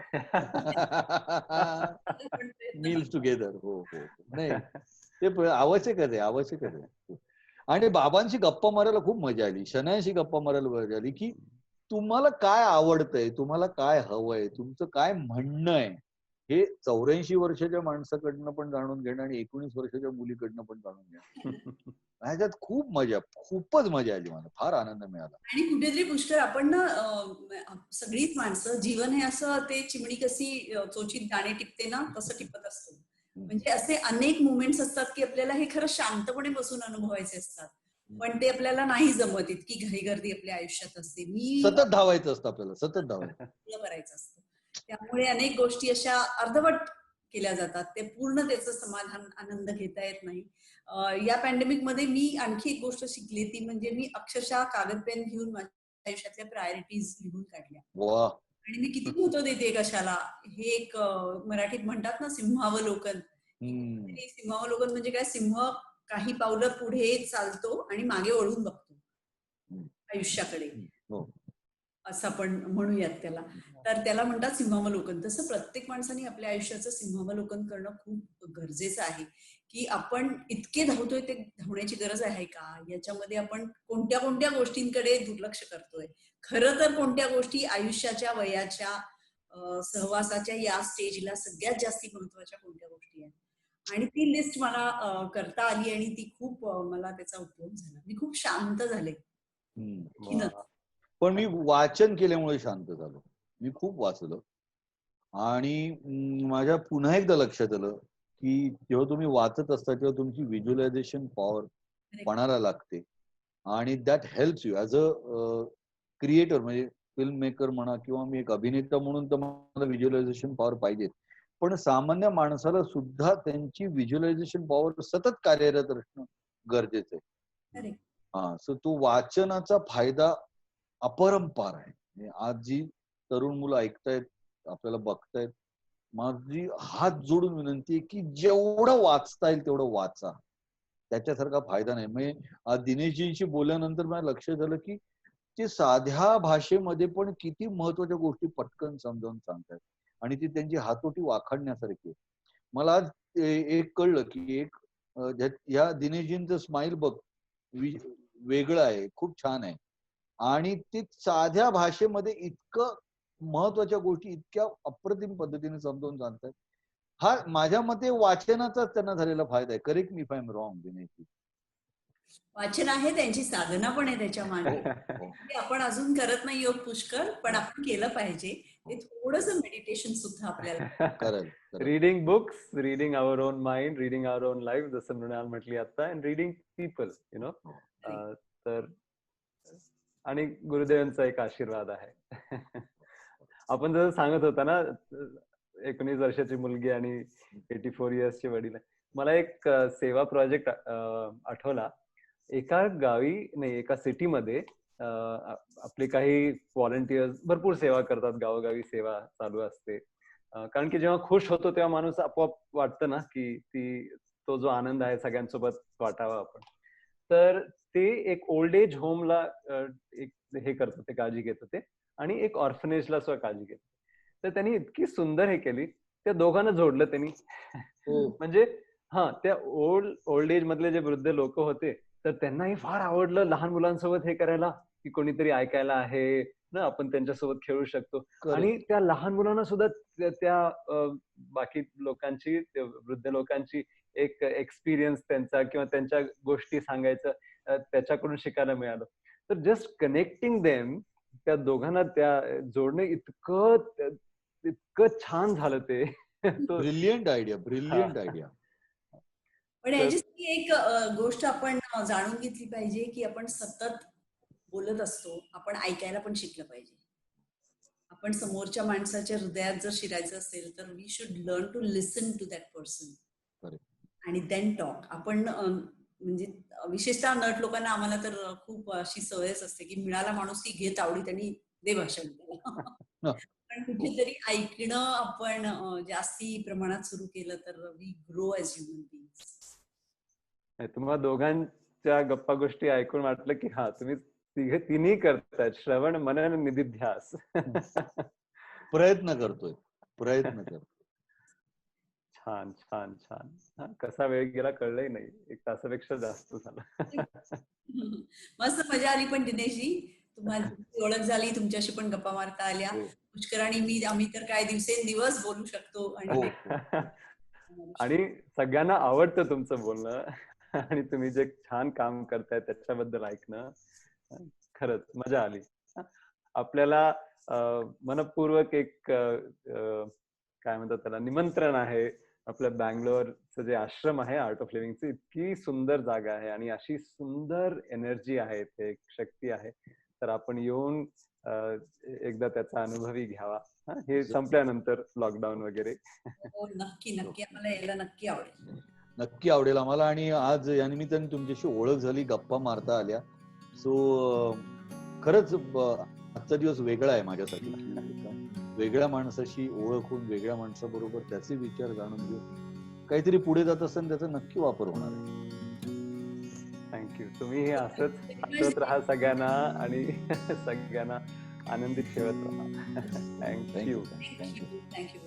Meals together. हो हो. नाही, ते आवश्यकच आहे. आणि बाबांशी गप्पा मारायला खूप मजा आली. शनायांशी गप्पा मारायला मजा आली की तुम्हाला काय आवडतंय, तुम्हाला काय हवंय, तुमचं काय म्हणणं आहे, हे 84 वर्षाच्या माणसाकडनं पण जाणून घेणं आणि 19 वर्षाच्या मुलीकडनं पण जाणून घेणं. ह्याच्यात खूपच मजा आली. मला फार आनंद मिळाला.
आणि कुठेतरी पुष्कर आपण ना सगळीच माणसं, जीवन हे असं ते चिमणी कशी चोचीत दाणे टिपते ना तसं टिपत असतो. म्हणजे असे अनेक मुवमेंट्स असतात की आपल्याला हे खरं शांतपणे बसून अनुभवायचे असतात, पण ते आपल्याला नाही जमत. इतकी घाईगर्दी आपल्या आयुष्यात असते.
सतत धावायचं असतं आपल्याला, सतत धावायचं
करायचं असतं. त्यामुळे अनेक गोष्टी अशा अर्धवट केल्या जातात. ते पूर्ण त्याचं समाधान, आनंद घेता येत नाही. या पॅन्डेमिक मध्ये मी आणखी एक गोष्ट शिकली, ती म्हणजे मी अक्षरशः कागद पेन घेऊन माझ्या आयुष्यातल्या प्रायोरिटीज लिहून काढल्या. आणि मी किती महत्व देते कशाला, हे एक मराठीत म्हणतात ना सिंहावलोकन. सिंहावलोकन म्हणजे काय, सिंह काही पावलं पुढे चालतो आणि मागे वळून बघतो आयुष्याकडे, असं आपण म्हणूयात त्याला. तर त्याला म्हणतात सिंहावलोकन. तसं प्रत्येक माणसाने आपल्या आयुष्याचं सिंहावलोकन करणं खूप गरजेचं आहे. की आपण इतके धावतोय, ते धावण्याची गरज आहे का, याच्यामध्ये आपण कोणत्या कोणत्या गोष्टींकडे दुर्लक्ष करतोय, खरं तर कोणत्या गोष्टी आयुष्याच्या, वयाच्या, सहवासाच्या या स्टेजला सगळ्यात जास्ती महत्वाच्या कोणत्या गोष्टी आहेत. आणि ती लिस्ट मला करता आली आणि ती खूप मला त्याचा उपयोग झाला. मी खूप शांत झाले.
पण मी वाचन केल्यामुळे शांत झालो. मी खूप वाचलं आणि माझ्या पुन्हा एकदा लक्षात आलं की जेव्हा तुम्ही वाचत असता तेव्हा तुमची व्हिज्युअलायझेशन पॉवर पणाला लागते आणि that helps you as a creator. म्हणजे फिल्म मेकर म्हणा किंवा मी एक अभिनेता म्हणून तर मला व्हिज्युअलायझेशन पॉवर पाहिजे, पण सामान्य माणसाला सुद्धा त्यांची व्हिज्युअलायझेशन पॉवर सतत कार्यरत असणं गरजेचं आहे. हा, सो तो वाचनाचा फायदा अपरंपार आहे. आज जी तरुण मुलं ऐकतायत, आपल्याला बघतायत, माझी हात जोडून विनंती आहे की जेवढं वाचता येईल तेवढं वाचा. त्याच्यासारखा फायदा नाही. म्हणजे दिनेशजींशी बोलल्यानंतर मला लक्षात झालं की ते साध्या भाषेमध्ये पण किती महत्वाच्या गोष्टी पटकन समजावून सांगतात आणि ती त्यांची हातोटी वाखाणण्यासारखी. मला आज एक कळलं की या दिनेशजींचं स्माईल बघ वेगळं आहे, खूप छान आहे आणि ते साध्या भाषेमध्ये इतकं महत्वाच्या गोष्टी इतक्या अप्रतिम पद्धतीने समजावून सांगतात. हा माझ्या मते वाचनाचाच त्यांना झालेला फायदा आहे. Correct me if I am wrong Dineshji.
वाचन आहे, त्यांची साधना पण आहे त्याच्या मागे. आपण अजून करत नाही आहोत पुष्कर, पण आपण केलं पाहिजे. ते थोडंसं मेडिटेशन सुद्धा आपल्याला
करेल.
Reading books, reading our own mind, reading our own life, जसं मृणाल म्हटली आता, and reading people, you know. तर आणि गुरुदेवांचा एक आशीर्वाद आहे. आपण जसं सांगत होता ना, 19 वर्षाची मुलगी आणि 84 इयर्सचे वडील. मला एक सेवा प्रोजेक्ट आठवला. एका गावी नाही, एका सिटीमध्ये आपले काही व्हॉलंटियर्स भरपूर सेवा करतात. गावोगावी सेवा चालू असते. कारण की जेव्हा खुश होतो तेव्हा माणूस आपोआप वाटतं ना की तो जो आनंद आहे सगळ्यांसोबत वाटावा आपण. तर ते एक ओल्ड एज होमला एक हे करत होते, काळजी घेत होते आणि एक ऑर्फनेजला सुद्धा काळजी घेत. तर त्यांनी इतकी सुंदर हे केली, त्या दोघांना जोडलं त्यांनी. म्हणजे हा, त्या ओल्ड एज मधले जे वृद्ध लोक होते तर त्यांनाही फार आवडलं लहान मुलांसोबत हे करायला, की कोणीतरी ऐकायला आहे ना, आपण त्यांच्यासोबत खेळू शकतो. आणि त्या लहान मुलांना सुद्धा त्या बाकी लोकांची, वृद्ध लोकांची एक एक्सपिरियन्स त्यांचा किंवा त्यांच्या गोष्टी सांगायचं त्याच्याकडून शिकायला मिळालं. तर जस्ट कनेक्टिंग देम, त्या दोघांना त्या जोडणे इतकं छान झालं ते. तो
ब्रिलियंट आयडिया.
पण याच्यासाठी एक गोष्ट आपण जाणून घेतली पाहिजे की आपण सतत बोलत असतो, आपण ऐकायला पण शिकलं पाहिजे. आपण समोरच्या माणसाच्या हृदयात जर शिरायचं असेल तर we should learn to listen to that person आणि देन टॉक. आपण म्हणजे विशेषतः नट लोकांना आम्हाला तर खूप अशी सवयच असते की मिळाला माणूस की घे तावडीत आणि दे भाषण त्याला. पण कुठेतरी ऐकणं आपण जास्ती प्रमाणात सुरू केलं तर we grow as human beings.
तुम्हाला दोघांच्या गप्पा गोष्टी ऐकून वाटलं की हा तुम्ही तिन्ही करतायत, श्रवण मनन निधिध्यास.
प्रयत्न करतोय.
छान छान छान. कसा वेळ गेला कळलंही नाही, 1 तासापेक्षा जास्त झाला.
मस्त मजा आली पण दिनेशजी, तुमची ओळख झाली, तुमच्याशी पण गप्पा मारता आल्या. पुष्कर आणि आम्ही तर काय दिवसेंदिवस बोलू शकतो.
आणि सगळ्यांना आवडतं तुमचं बोलणं आणि तुम्ही जे छान काम करताय त्याच्याबद्दल ऐकणं खरंच मजा आली. आपल्याला मनपूर्वक एक काय म्हणतात त्याला निमंत्रण आहे. आपल्या बँगलोरचं जे आश्रम आहे आर्ट ऑफ लिव्हिंगचं, इतकी सुंदर जागा आहे आणि अशी सुंदर एनर्जी आहे, ते एक शक्ती आहे. तर आपण येऊन एकदा त्याचा अनुभवही घ्यावा. हे संपल्यानंतर लॉकडाऊन वगैरे.
नक्की आम्हाला यायला
नक्की आवडेल आम्हाला. आणि आज या निमित्ताने तुमच्याशी ओळख झाली, गप्पा मारता आल्या. सो खरंच आजचा दिवस वेगळा आहे माझ्यासाठी. वेगळ्या माणसाशी ओळख होऊन वेगळ्या माणसाबरोबर त्याचे विचार जाणून घेऊन काहीतरी पुढे जात असताना त्याचा नक्की वापर होणार आहे.
थँक्यू. तुम्ही असंच आठवत राहा सगळ्यांना आणि सगळ्यांना आनंदित ठेवत राहा. थँक्यू.
थँक्यू.